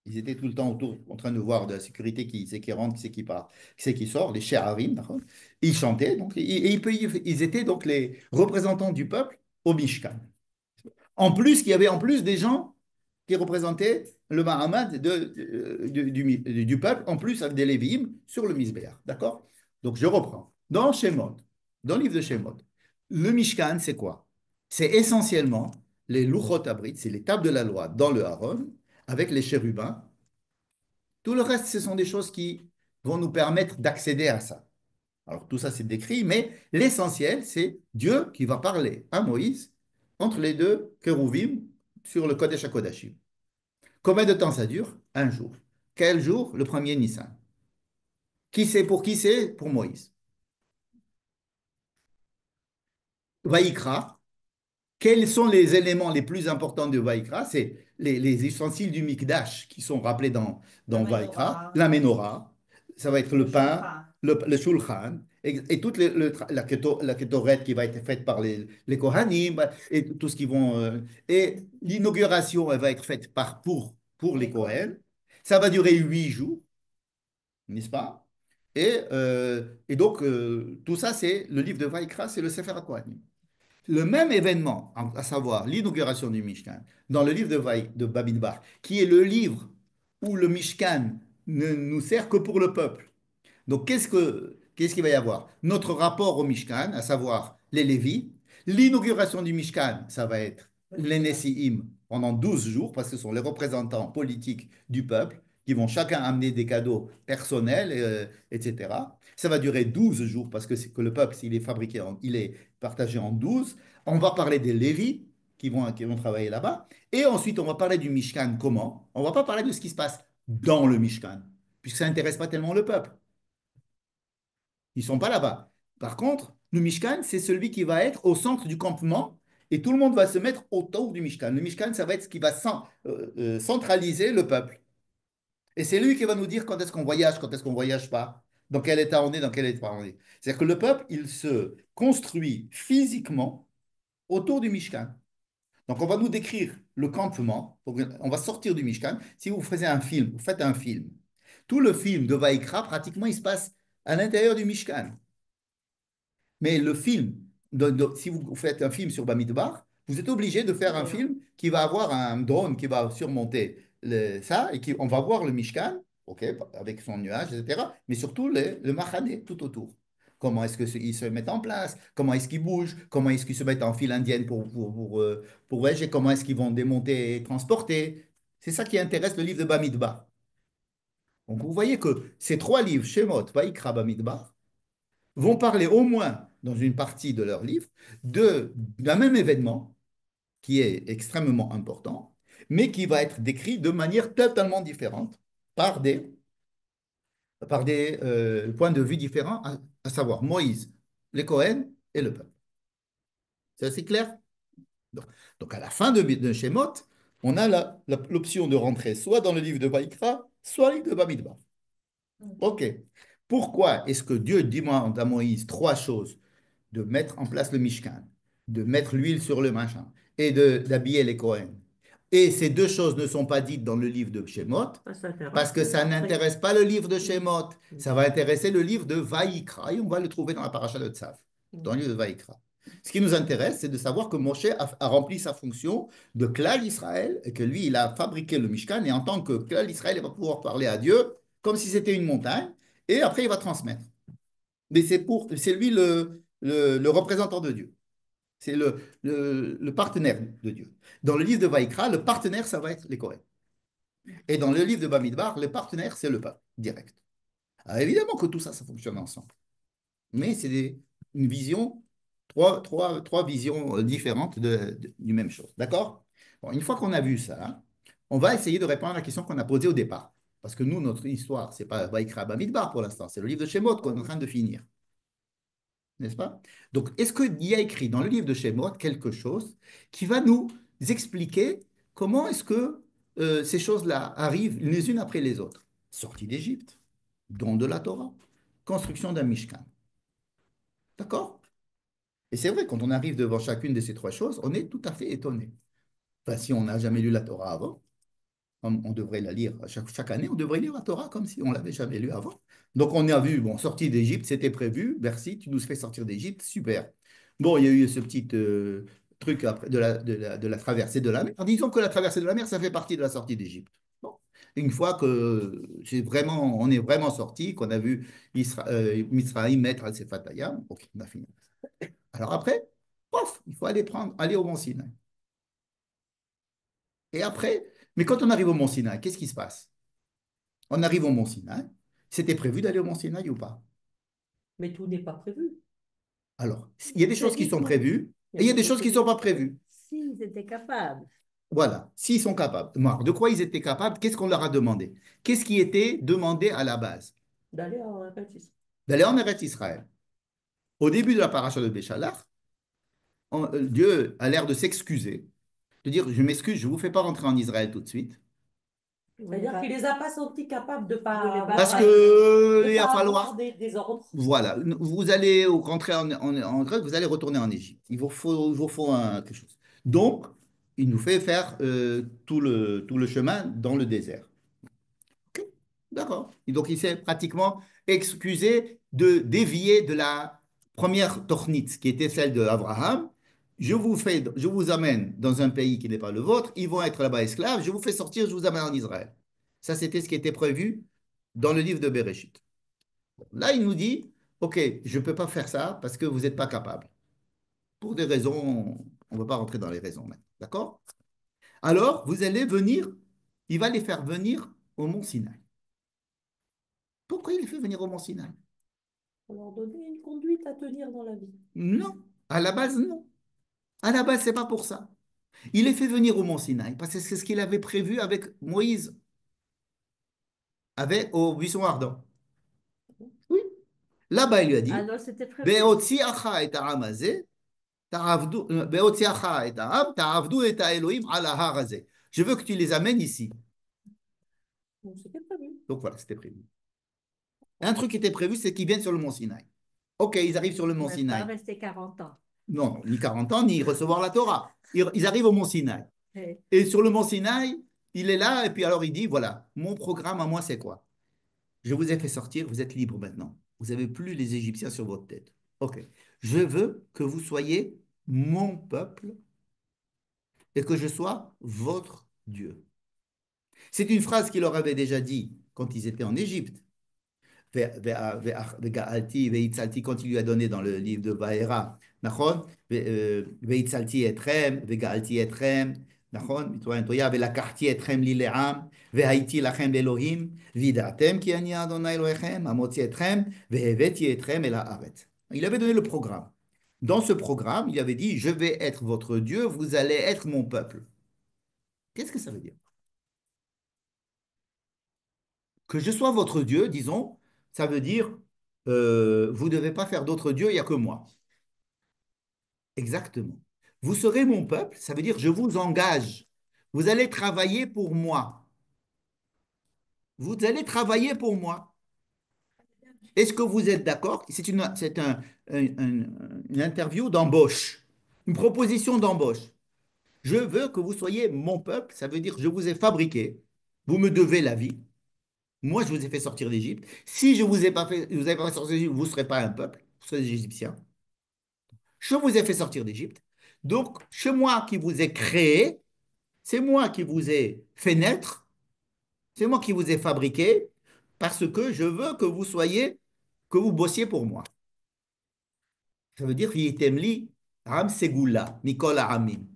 Ils étaient tout le temps autour en train de voir de la sécurité qui c'est qui rentre, qui c'est qui part, qui c'est qui sort, les Sheharim, d'accord. Ils chantaient, donc, ils étaient donc les représentants du peuple au Mishkan. En plus, il y avait en plus des gens qui représentaient le Mahamad du peuple, en plus avec des Lévi'im sur le Misbéach. D'accord? Donc je reprends. Dans Shemot, dans le livre de Shemot, le Mishkan, c'est quoi? C'est essentiellement les Luchot Abrit, c'est les tables de la loi dans le Haron, avec les chérubins. Tout le reste, ce sont des choses qui vont nous permettre d'accéder à ça. Alors tout ça, c'est décrit, mais l'essentiel, c'est Dieu qui va parler à Moïse entre les deux kérouvim sur le Kodesh HaKodashim. Combien de temps ça dure? Un jour. Quel jour? Le premier Nissan. Qui c'est pour qui c'est? Pour Moïse. Vaïkra, quels sont les éléments les plus importants de Vaïkra? C'est les ustensiles du Mikdash qui sont rappelés La dans Vaïkra. menorah, La menorah, ça va être le le pain, shulchan. le shulchan, et toute la kétorette qui va être faite par les Kohanim, et tout ce qui vont. Et l'inauguration, elle va être faite pour les Les Kohen. Kohen. Ça va durer 8 jours, n'est-ce pas? Et donc, tout ça, c'est le livre de Vaïkra, c'est le Sefer HaKohanim. Le même événement, à savoir l'inauguration du Mishkan, dans le livre de Bamidbar, qui est le livre où le Mishkan ne nous sert que pour le peuple. Donc, qu'est-ce qu'il va y avoir? Notre rapport au Mishkan, à savoir les Lévis. L'inauguration du Mishkan, ça va être les Nessi'im pendant 12 jours, parce que ce sont les représentants politiques du peuple qui vont chacun amener des cadeaux personnels, etc. Ça va durer 12 jours, parce que le peuple, il est fabriqué, il est partagé en 12. On va parler des Lévis qui vont travailler là-bas. Et ensuite, on va parler du Mishkan. Comment? On ne va pas parler de ce qui se passe dans le Mishkan, puisque ça n'intéresse pas tellement le peuple. Ils ne sont pas là-bas. Par contre, le Mishkan, c'est celui qui va être au centre du campement et tout le monde va se mettre autour du Mishkan. Le Mishkan, ça va être ce qui va centraliser le peuple. Et c'est lui qui va nous dire quand est-ce qu'on voyage pas, dans quel état on est, dans quel état on est. C'est-à-dire que le peuple, il se construit physiquement autour du Mishkan. Donc, on va nous décrire le campement. On va sortir du Mishkan. Si vous faites un film, vous faites un film. Tout le film de Vaïkra, pratiquement, il se passe à l'intérieur du Mishkan. Mais le film, si vous faites un film sur Bamidbar, vous êtes obligé de faire un Extérieur. film qui va avoir un drone qui va surmonter ça et on va voir le Mishkan, ok, avec son nuage, etc. Mais surtout le Mahané tout autour. Comment est-ce qu'ils se mettent en place? Comment est-ce qu'ils bougent? Comment est-ce qu'ils se mettent en file indienne pour voyager? Comment est-ce qu'ils vont démonter et transporter? C'est ça qui intéresse le livre de Bamidbar. Donc vous voyez que ces trois livres, Shemot, Vaïkra, Bamidbar, vont parler au moins dans une partie de leur livre d'un même événement qui est extrêmement important mais qui va être décrit de manière totalement différente par des points de vue différents, à savoir Moïse, les Cohen et le peuple. C'est assez clair? Donc, donc, à la fin de Shemot, on a l'option de rentrer soit dans le livre de Vaïkra, soit le livre de Bamidbar. OK. Pourquoi est-ce que Dieu demande à Moïse trois choses? De mettre en place le Mishkan, de mettre l'huile sur le machin et d'habiller les Kohen. Et ces deux choses ne sont pas dites dans le livre de Shemot parce que ça n'intéresse pas le livre de Shemot. Ça va intéresser le livre de Vaïkra et on va le trouver dans la paracha de Tzav, dans le livre de Vaïkra. Ce qui nous intéresse, c'est de savoir que Moshe a rempli sa fonction de Klal Israël et que lui, il a fabriqué le Mishkan et en tant que Klal Israël, il va pouvoir parler à Dieu comme si c'était une montagne et après il va transmettre. Mais c'est lui le représentant de Dieu. C'est le partenaire de Dieu. Dans le livre de Vaïkra, le partenaire, ça va être les Corées. Et dans le livre de Bamidbar, le partenaire, c'est le peuple, direct. Alors évidemment que tout ça, ça fonctionne ensemble. Mais c'est une vision, trois visions différentes du même chose. D'accord? Bon, une fois qu'on a vu ça, on va essayer de répondre à la question qu'on a posée au départ. Parce que nous, notre histoire, ce n'est pas Vaïkra Bamidbar pour l'instant, c'est le livre de Shemot qu'on est en train de finir. N'est-ce pas? Donc, est-ce qu'il y a écrit dans le livre de Shemot quelque chose qui va nous expliquer comment est-ce que ces choses-là arrivent les unes après les autres? Sortie d'Égypte, don de la Torah, construction d'un Mishkan. D'accord? Et c'est vrai, quand on arrive devant chacune de ces trois choses, on est tout à fait étonné. Enfin, si on n'a jamais lu la Torah avant, on devrait la lire chaque année, on devrait lire la Torah comme si on l'avait jamais lu avant. Donc on a vu, bon, sortie d'Égypte, c'était prévu, merci, tu nous fais sortir d'Égypte, super. Bon, il y a eu ce petit truc après de la traversée de la mer. Disons que la traversée de la mer, ça fait partie de la sortie d'Égypte. Bon. Une fois que on est vraiment sorti, qu'on a vu Misraïm mettre al Sefatayam, ok, on a fini. Alors après, pof, il faut aller au Mont Sinaï. Et après, mais quand on arrive au Mont Sinaï, qu'est-ce qui se passe? On arrive au Mont Sinaï. C'était prévu d'aller au Mont Sinaï ou pas? Mais tout n'est pas prévu. Alors, il y a des choses qui sont Techniquement, prévues et il y a des choses qui ne sont pas prévues. S'ils étaient capables. Voilà, s'ils sont capables. Marc, de quoi ils étaient capables? Qu'est-ce qu'on leur a demandé? Qu'est-ce qui était demandé à la base? d'aller en Baptiste. D'aller en Eretz Israël. Au début de la paracha de Béchalach, Dieu a l'air de s'excuser, de dire, je m'excuse, je ne vous fais pas rentrer en Israël tout de suite. C'est-à-dire qu'il ne les a pas sentis capables de pas Parce que il de va pas falloir. avoir des ordres. Voilà, vous allez rentrer en Grèce, vous allez retourner en Égypte. Il vous faut quelque chose. Donc, il nous fait faire tout le chemin dans le désert. Ok, d'accord. Et donc, il s'est pratiquement excusé de dévier de la première tornite, qui était celle d'Abraham. Je vous amène dans un pays qui n'est pas le vôtre, ils vont être là-bas esclaves, je vous fais sortir, je vous amène en Israël. Ça, c'était ce qui était prévu dans le livre de Béréchit. Là, il nous dit, OK, je ne peux pas faire ça parce que vous n'êtes pas capable. Pour des raisons, on ne va pas rentrer dans les raisons maintenant. D'accord? Alors, vous allez venir, il va les faire venir au mont Sinaï. Pourquoi il les fait venir au mont Sinaï? On leur donnait une conduite à tenir dans la vie. Non, à la base, non. À la base, ce n'est pas pour ça. Il les fait venir au mont Sinaï parce que c'est ce qu'il avait prévu avec Moïse, au buisson ardent. Oui. Là-bas, il lui a dit, Alors, c'était prévu. Be'otziacha et העם הזה, בהוציאך את העם, תעבדו את האלוהים על ההר הזה. Je veux que tu les amènes ici. Donc c'était prévu. Donc voilà, c'était prévu. Un truc qui était prévu, c'est qu'ils viennent sur le mont Sinaï. Ok, ils arrivent sur le mont Mais Sinaï. pas rester 40 ans. Non, ni 40 ans, ni recevoir la Torah. Ils arrivent au mont Sinaï. Et Et sur le mont Sinaï, il est là, et puis alors il dit, voilà, mon programme à moi, c'est quoi? Je vous ai fait sortir, vous êtes libre maintenant. Vous n'avez plus les Égyptiens sur votre tête. Ok. Je veux que vous soyez mon peuple et que je sois votre Dieu. C'est une phrase qu'il leur avait déjà dit quand ils étaient en Égypte. Quand il lui a donné dans le livre de Vaera, והצלתי אתכם, וגאלתי אתכם, נכון? ולקחתי אתכם לי לעם, והייתי לכם לאלוהים, וידעתם כי אני אדוני אלוהיכם, המוציא אתכם, והבאתי אתכם אל הארץ. Il avait donné le programme. Dans ce programme, il avait dit, je vais être votre Dieu, vous allez être mon peuple. Qu'est-ce que ça veut dire? Que je sois votre Dieu, disons, ça veut dire vous ne devez pas faire d'autres dieux, il n'y a que moi. Exactement. Vous serez mon peuple, ça veut dire je vous engage. Vous allez travailler pour moi. Vous allez travailler pour moi. Est-ce que vous êtes d'accord? Une interview d'embauche, une proposition d'embauche. Je veux que vous soyez mon peuple, ça veut dire je vous ai fabriqué, vous me devez la vie. Moi, je vous ai fait sortir d'Égypte. Si je vous ai pas fait, vous avez pas fait sortir d'Égypte, vous ne serez pas un peuple, vous serez des Égyptiens. Je vous ai fait sortir d'Égypte. Donc, c'est moi qui vous ai créé, c'est moi qui vous ai fait naître, c'est moi qui vous ai fabriqué, parce que je veux que vous soyez, que vous bossiez pour moi. Ça veut dire, Vi'itemli Ram Segula, Mikol Aramim.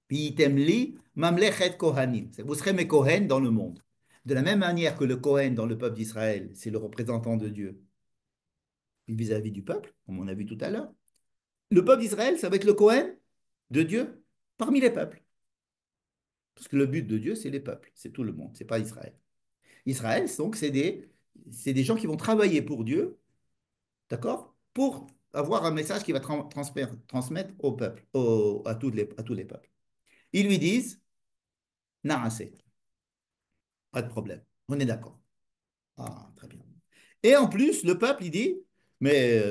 Vi'itemli Mamlechet Kohanim. Vous serez mes Kohen dans le monde. De la même manière que le Kohen dans le peuple d'Israël, c'est le représentant de Dieu vis-à-vis du peuple, comme on a vu tout à l'heure. Le peuple d'Israël, ça va être le Kohen de Dieu parmi les peuples. Parce que le but de Dieu, c'est les peuples, c'est tout le monde, c'est pas Israël. Israël, donc, c'est des gens qui vont travailler pour Dieu, d'accord? Pour avoir un message qui va transmettre au peuple, à tous les peuples. Ils lui disent, Naasé, pas de problème, on est d'accord. Ah, très bien. Et en plus, le peuple, il dit, mais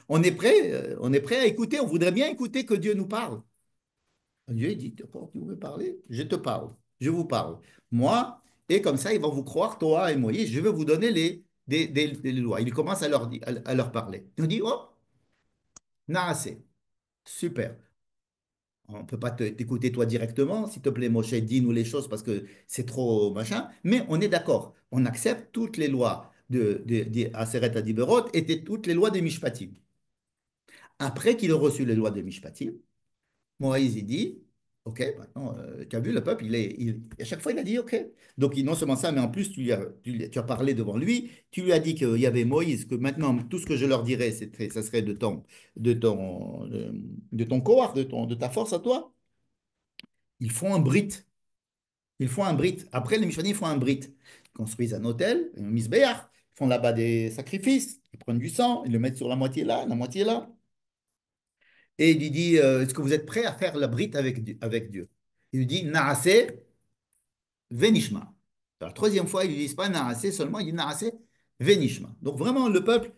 on est prêt à écouter, on voudrait bien écouter que Dieu nous parle. Dieu il dit, d'accord, tu veux parler? Je te parle, je vous parle. Moi, et comme ça, ils vont vous croire, toi et Moïse, je vais vous donner des lois. Il commence à leur parler. Il dit, oh, Naasé, super. On ne peut pas t'écouter toi directement, s'il te plaît, Moshe, dis-nous les choses parce que c'est trop machin, mais on est d'accord. On accepte toutes les lois de Aseret Adiberot et toutes les lois des Mishpatim. Après qu'il ait reçu les lois des Mishpatim, Moïse, il dit, OK, maintenant, tu as vu, le peuple, à chaque fois, il a dit OK. Donc, non seulement ça, mais en plus, tu as parlé devant lui, tu lui as dit qu'il y avait Moïse, que maintenant, tout ce que je leur dirais, ça serait de ton corps, de ta force à toi. Ils font un brit. Ils font un brit. Après, les Mishpanim font un brit. Ils construisent un hôtel, un misbéach, ils font là-bas des sacrifices, ils prennent du sang, ils le mettent sur la moitié là, la moitié là. Et il lui dit, est-ce que vous êtes prêts à faire la brite avec Dieu? Il lui dit, Naase venishma. La troisième fois, il ne lui dit pas Naase seulement, il dit Naase venishma. Donc vraiment, le peuple,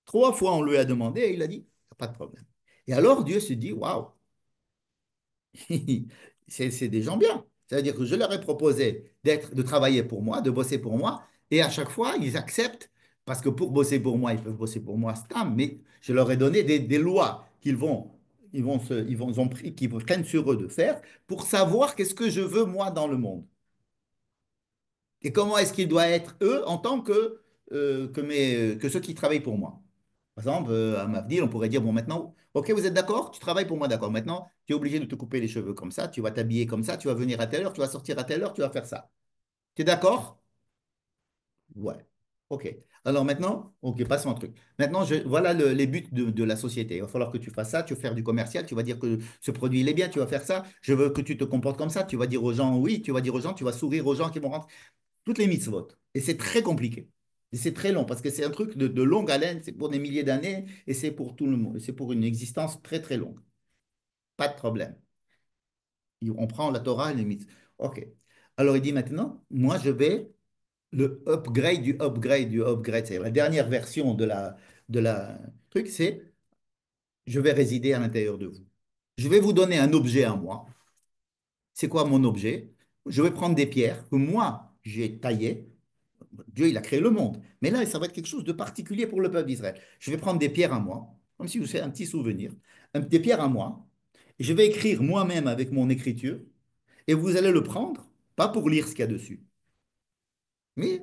trois fois on lui a demandé et il a dit, pas de problème. Et alors Dieu se dit, waouh, c'est des gens bien. C'est-à-dire que je leur ai proposé de travailler pour moi, de bosser pour moi, et à chaque fois, ils acceptent, parce que pour bosser pour moi, ils peuvent bosser pour moi, stam, mais je leur ai donné des lois ils ont pris, qu'ils prennent sur eux de faire pour savoir qu'est-ce que je veux moi dans le monde. Et comment est-ce qu'ils doivent être eux en tant que ceux qui travaillent pour moi. Par exemple, à Mavdil, on pourrait dire, bon, maintenant, OK, vous êtes d'accord? Tu travailles pour moi, d'accord. Maintenant, tu es obligé de te couper les cheveux comme ça, tu vas t'habiller comme ça, tu vas venir à telle heure, tu vas sortir à telle heure, tu vas faire ça. Tu es d'accord? Ouais. OK. Alors maintenant, OK, passons un truc. Maintenant, voilà les buts de la société. Il va falloir que tu fasses ça, tu vas faire du commercial, tu vas dire que ce produit, il est bien, tu vas faire ça. Je veux que tu te comportes comme ça, tu vas dire aux gens oui, tu vas dire aux gens, tu vas sourire aux gens qui vont rentrer. Toutes les mitzvot. Et c'est très compliqué. Et c'est très long parce que c'est un truc de longue haleine, c'est pour des milliers d'années et c'est pour tout le monde. C'est pour une existence très très longue. Pas de problème. On prend la Torah et les mitzvot. OK. Alors il dit maintenant, moi je vais le upgrade du upgrade du upgrade. C'est la dernière version de la truc, c'est je vais résider à l'intérieur de vous. Je vais vous donner un objet à moi. C'est quoi mon objet? Je vais prendre des pierres que moi j'ai taillées. Dieu, il a créé le monde. Mais là, ça va être quelque chose de particulier pour le peuple d'Israël. Je vais prendre des pierres à moi, comme si vous faites un petit souvenir, des pierres à moi, et je vais écrire moi-même avec mon écriture, et vous allez le prendre, pas pour lire ce qu'il y a dessus, mais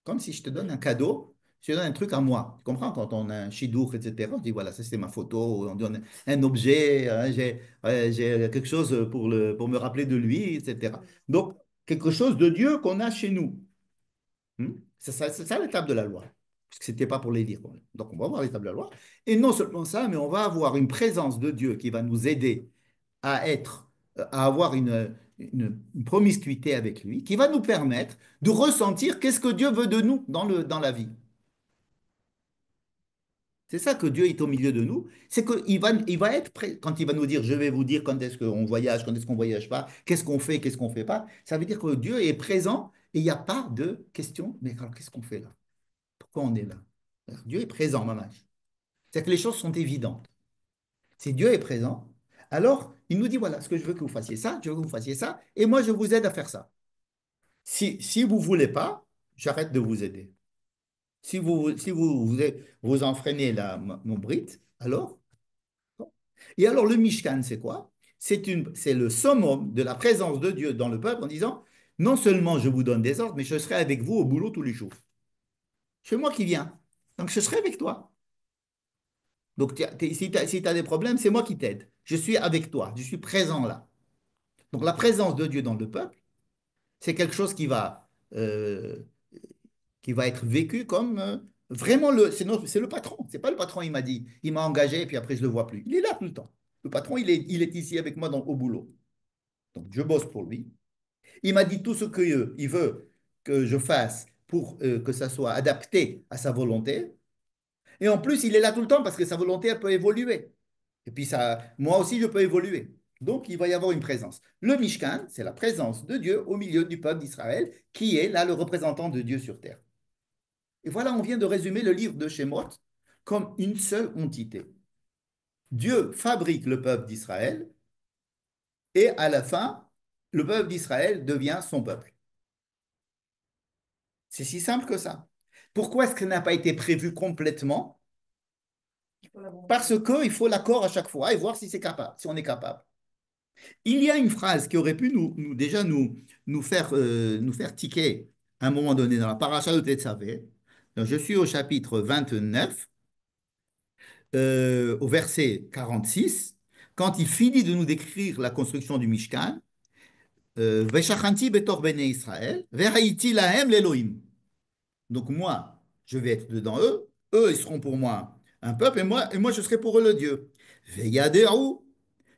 comme si je te donne un cadeau, je te donne un truc à moi. Tu comprends? Quand on a un chidour, etc., on dit voilà, ça c'est ma photo, on donne un objet, hein, j'ai quelque chose pour me rappeler de lui, etc. Donc, quelque chose de Dieu qu'on a chez nous. C'est ça l'étape de la loi. Parce que ce n'était pas pour les lire. Donc on va voir l'étape de la loi. Et non seulement ça, mais on va avoir une présence de Dieu qui va nous aider à être à avoir une promiscuité avec lui, qui va nous permettre de ressentir qu'est-ce que Dieu veut de nous dans la vie. C'est ça que Dieu est au milieu de nous. C'est qu'il va être prêt, quand il va nous dire, je vais vous dire quand est-ce qu'on voyage, quand est-ce qu'on ne voyage pas, qu'est-ce qu'on ne fait pas. Ça veut dire que Dieu est présent et il n'y a pas de question, mais alors qu'est-ce qu'on fait là? Pourquoi on est là? Alors, Dieu est présent, maman. C'est-à-dire que les choses sont évidentes. Si Dieu est présent, alors il nous dit, voilà, ce que je veux que vous fassiez ça, je veux que vous fassiez ça, et moi je vous aide à faire ça. Si vous ne voulez pas, j'arrête de vous aider. Si vous enfreignez mon bride, alors. Et alors le Mishkan, c'est quoi? C'est le summum de la présence de Dieu dans le peuple en disant, non seulement je vous donne des ordres, mais je serai avec vous au boulot tous les jours. C'est moi qui viens. Donc je serai avec toi. Donc si tu as des problèmes, c'est moi qui t'aide. Je suis avec toi. Je suis présent là. Donc la présence de Dieu dans le peuple, c'est quelque chose qui va être vécu comme vraiment c'est le patron. C'est pas le patron, il m'a dit, il m'a engagé et puis après je le vois plus. Il est là tout le temps. Le patron, il est ici avec moi au boulot. Donc je bosse pour lui. Il m'a dit tout ce qu'il veut que je fasse pour que ça soit adapté à sa volonté. Et en plus, il est là tout le temps parce que sa volonté, elle peut évoluer. Et puis ça, moi aussi, je peux évoluer. Donc, il va y avoir une présence. Le Mishkan, c'est la présence de Dieu au milieu du peuple d'Israël, qui est là le représentant de Dieu sur terre. Et voilà, on vient de résumer le livre de Shemot comme une seule entité. Dieu fabrique le peuple d'Israël et à la fin, le peuple d'Israël devient son peuple. C'est si simple que ça. Pourquoi est-ce que ça n'a pas été prévu complètement? Parce qu'il faut l'accord à chaque fois et voir si c'est capable, si on est capable. Il y a une phrase qui aurait pu déjà nous faire tiquer à un moment donné dans la paracha de Tetzavé. Donc, je suis au chapitre 29, au verset 46, quand il finit de nous décrire la construction du Mishkan. Veshachanti betor bnei Israël, vehaïti lahem l'Elohim. Donc moi, je vais être dedans eux, eux, ils seront pour moi un peuple, et moi je serai pour eux le Dieu. Veyaderu,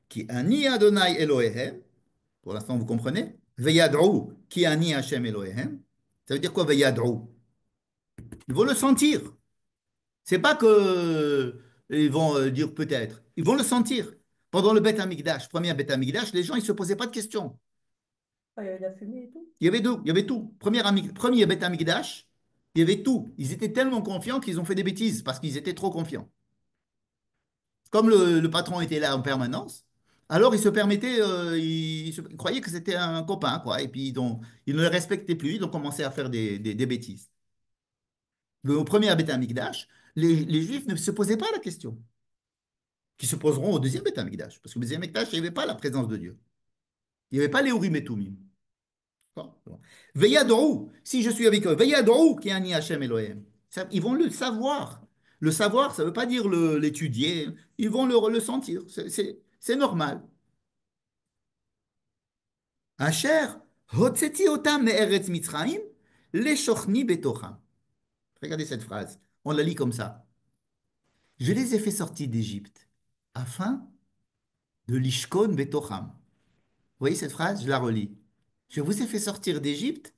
qui ani Adonai Elohehem, pour l'instant vous comprenez? Veyadru, qui ani Hashem Elohehem. Ça veut dire quoi, Veyadru? Ils vont le sentir. C'est pas que ils vont dire peut-être. Ils vont le sentir. Pendant le Beth Amikdash, premier Beth Amikdash, les gens, ils se posaient pas de questions. Ah, il y avait de la fumée et tout. Il y avait tout, il y avait tout. Premier Beth Amikdash, il y avait tout. Ils étaient tellement confiants qu'ils ont fait des bêtises parce qu'ils étaient trop confiants. Comme le patron était là en permanence, alors ils se permettaient, ils croyaient que c'était un copain, quoi. Et puis ils ne le respectaient plus, ils ont commencé à faire des bêtises. Au premier Beth Amikdash, les Juifs ne se posaient pas la question, qui se poseront au deuxième Beth Amikdash. Parce qu'au deuxième Amikdash, il n'y avait pas la présence de Dieu. Il n'y avait pas les Urim et Tumim. Veyadrou, si je suis avec eux, Veyadrou qui ani Hashem Elohim. Ils vont le savoir. Le savoir, ça ne veut pas dire l'étudier. Ils vont le sentir. C'est normal. Asher, hotzeti otam me'eretz Mitzrayim, leshochni betocham. Regardez cette phrase. On la lit comme ça. Je les ai fait sortir d'Égypte afin de l'ishkon betocham. Vous voyez cette phrase? Je la relis. Je vous ai fait sortir d'Égypte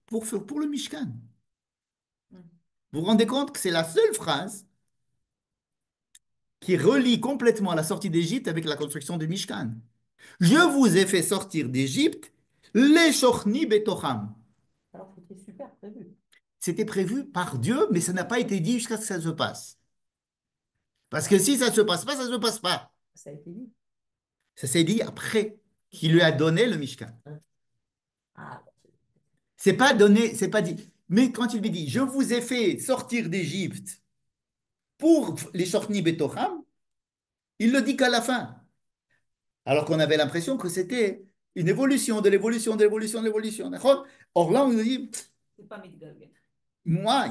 pour le Mishkan. Vous vous rendez compte que c'est la seule phrase qui relie complètement la sortie d'Égypte avec la construction du Mishkan. Je vous ai fait sortir d'Égypte, les shochni betocham. Alors c'était super prévu. C'était prévu par Dieu, mais ça n'a pas été dit jusqu'à ce que ça se passe. Parce que si ça ne se passe pas, ça ne se passe pas. Ça a été dit. Ça s'est dit après qu'il lui a donné le Mishkan. Ah, C'est pas donné, c'est pas dit. Mais quand il lui dit, je vous ai fait sortir d'Égypte pour les shochni betocham, il le dit qu'à la fin. Alors qu'on avait l'impression que c'était une évolution de l'évolution, de l'évolution, de l'évolution. D'accord. Or là, on nous dit, C'est pas Midgalgen. moi,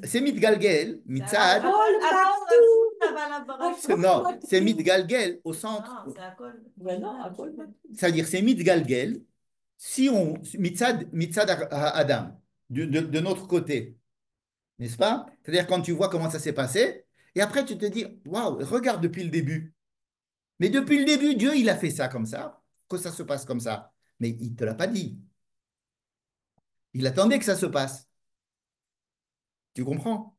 c'est Mitgalgel, Mitzad. Non, c'est Mitgalgel au centre. Non, c'est à col. ouais, non, à quoi C'est-à-dire, c'est Mitgalgel, si on. Mitzad Adam, de notre côté. N'est-ce pas? C'est-à-dire, quand tu vois comment ça s'est passé, et après, tu te dis, waouh, regarde depuis le début. Mais depuis le début, Dieu, il a fait ça comme ça. que ça se passe comme ça. Mais il ne te l'a pas dit. Il attendait que ça se passe. Tu comprends?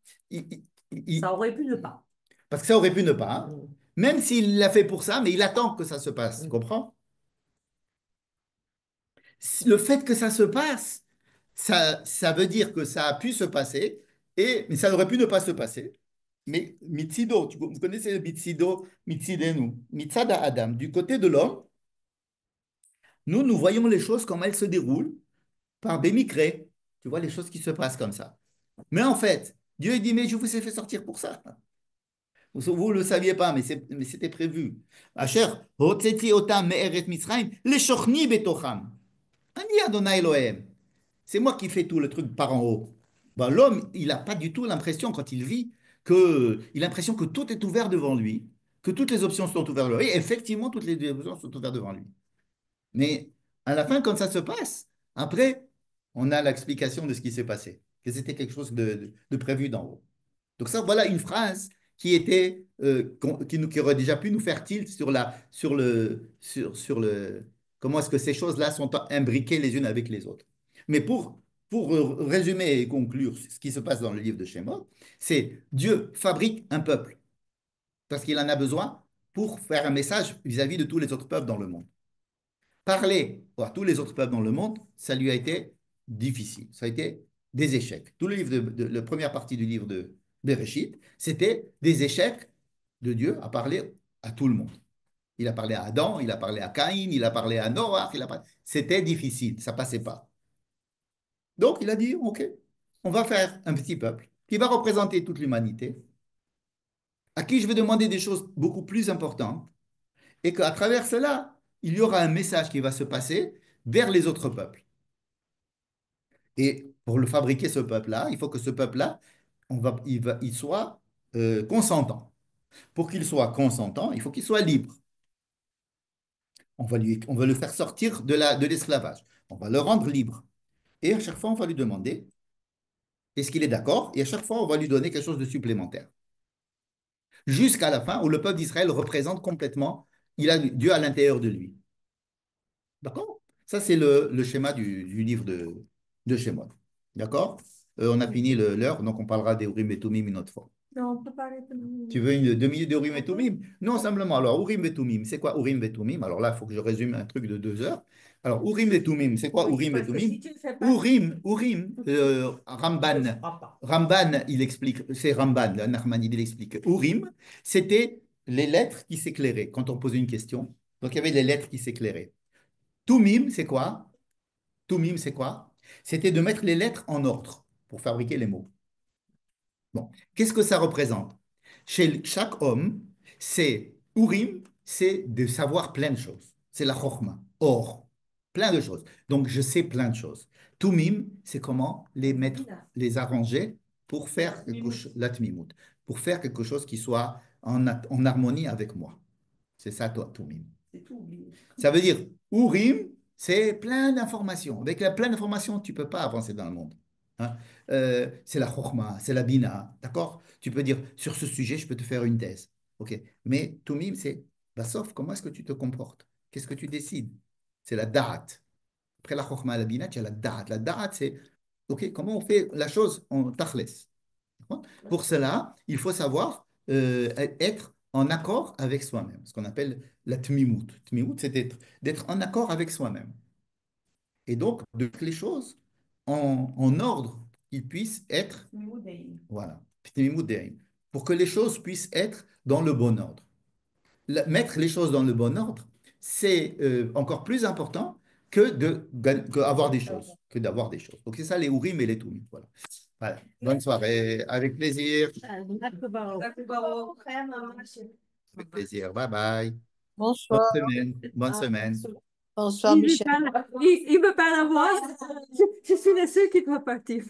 Ça aurait pu ne pas. Parce que ça aurait pu ne pas, hein. Mm. Même s'il l'a fait pour ça, mais il attend que ça se passe. Tu comprends? Le fait que ça se passe, ça veut dire que ça a pu se passer, mais ça aurait pu ne pas se passer. Mais mitzido, vous connaissez le mitzido, mitzidenu, mitzada Adam, du côté de l'homme, nous voyons les choses comme elles se déroulent par bémicré. Tu vois les choses qui se passent comme ça. Mais en fait, Dieu dit, mais je vous ai fait sortir pour ça. Vous ne le saviez pas, mais c'était prévu. Asher, hotzeti otam me'eret Mitzrayim, leshochni betocham. Ani Adonai Elohim. C'est moi qui fais tout le truc par en haut. Ben, l'homme, il n'a pas du tout l'impression, quand il vit, il a l'impression que tout est ouvert devant lui, que toutes les options sont ouvertes devant lui. Et effectivement, toutes les options sont ouvertes devant lui. Mais à la fin, quand ça se passe, après, on a l'explication de ce qui s'est passé, que c'était quelque chose de prévu d'en haut. Donc ça, voilà une phrase qui était, qui aurait déjà pu nous faire tilt sur le, comment est-ce que ces choses-là sont imbriquées les unes avec les autres. Mais pour résumer et conclure ce qui se passe dans le livre de Shemot, c'est Dieu fabrique un peuple parce qu'il en a besoin pour faire un message vis-à-vis de tous les autres peuples dans le monde. Parler à tous les autres peuples dans le monde, ça lui a été difficile. Ça a été des échecs. Tout le livre la première partie du livre de Bereshit, c'était des échecs de Dieu à parler à tout le monde. Il a parlé à Adam, il a parlé à Caïn, il a parlé à Noach, c'était difficile, ça passait pas. Donc il a dit, OK, on va faire un petit peuple qui va représenter toute l'humanité, à qui je vais demander des choses beaucoup plus importantes, et qu'à travers cela, il y aura un message qui va se passer vers les autres peuples. Et pour le fabriquer, ce peuple-là, il faut que ce peuple-là, il soit consentant. Pour qu'il soit consentant, il faut qu'il soit libre. On va le faire sortir de l'esclavage. On va le rendre libre. Et à chaque fois, on va lui demander, est-ce qu'il est d'accord? Et à chaque fois, on va lui donner quelque chose de supplémentaire. Jusqu'à la fin où le peuple d'Israël représente complètement, il a Dieu à l'intérieur de lui. D'accord? Ça, c'est le schéma du livre de Shemot. D'accord? On a fini l'heure, donc on parlera des Urim et Tumim une autre fois. Non, on peut parler de... Tu veux une 2 minutes de Urim et Tumim? Non, simplement. Alors, Urim et Tumim, c'est quoi Urim et Tumim? Alors là, il faut que je résume un truc de 2 heures. Alors, Urim et Tumim, c'est quoi Oui, Urim et parce que Tumim? si tu ne fais pas... Urim, Je ne Ramban. crois pas. Ramban, il explique, c'est Ramban, le Nachmanide, il explique. Urim, c'était les lettres qui s'éclairaient quand on posait une question. Donc, il y avait les lettres qui s'éclairaient. Tumim, c'est quoi? Tumim, c'est quoi? C'était de mettre les lettres en ordre pour fabriquer les mots. Bon, qu'est-ce que ça représente? Chez chaque homme, c'est Urim, c'est de savoir plein de choses. C'est la Chokhmah, or, plein de choses. Donc, je sais plein de choses. Tumim, c'est comment les mettre, les arranger pour faire la tmimout, pour faire quelque chose qui soit en harmonie avec moi. C'est ça, toi, Tumim. C'est tout oublié. Ça veut dire, Urim, c'est plein d'informations. Avec plein d'informations, tu ne peux pas avancer dans le monde. Hein. C'est la Chokhmah, c'est la Bina, d'accord? Tu peux dire, sur ce sujet, je peux te faire une thèse. OK. Mais Tumim, c'est, bah, sauf comment est-ce que tu te comportes? Qu'est-ce que tu décides? C'est la Da'at. Après la Chokhmah, la Bina, tu as la Da'at. La Da'at, c'est, OK, comment on fait la chose en Tachles? Pour cela, il faut savoir être en accord avec soi-même, ce qu'on appelle la tmimout. Tmimout, c'est d'être en accord avec soi-même. Et donc, de mettre les choses en ordre, qu'ils puissent être, voilà, tmimout dein, pour que les choses puissent être dans le bon ordre. Mettre les choses dans le bon ordre, c'est encore plus important que avoir des choses, que d'avoir des choses. Donc, c'est ça les ourim et les toumim. Voilà. Voilà. Bonne soirée, avec plaisir. Avec plaisir. Bye bye. Bonne Bonsoir. semaine. Bonne semaine. Bonsoir, Michel. Il me parle à moi. Je suis la seule qui doit partir.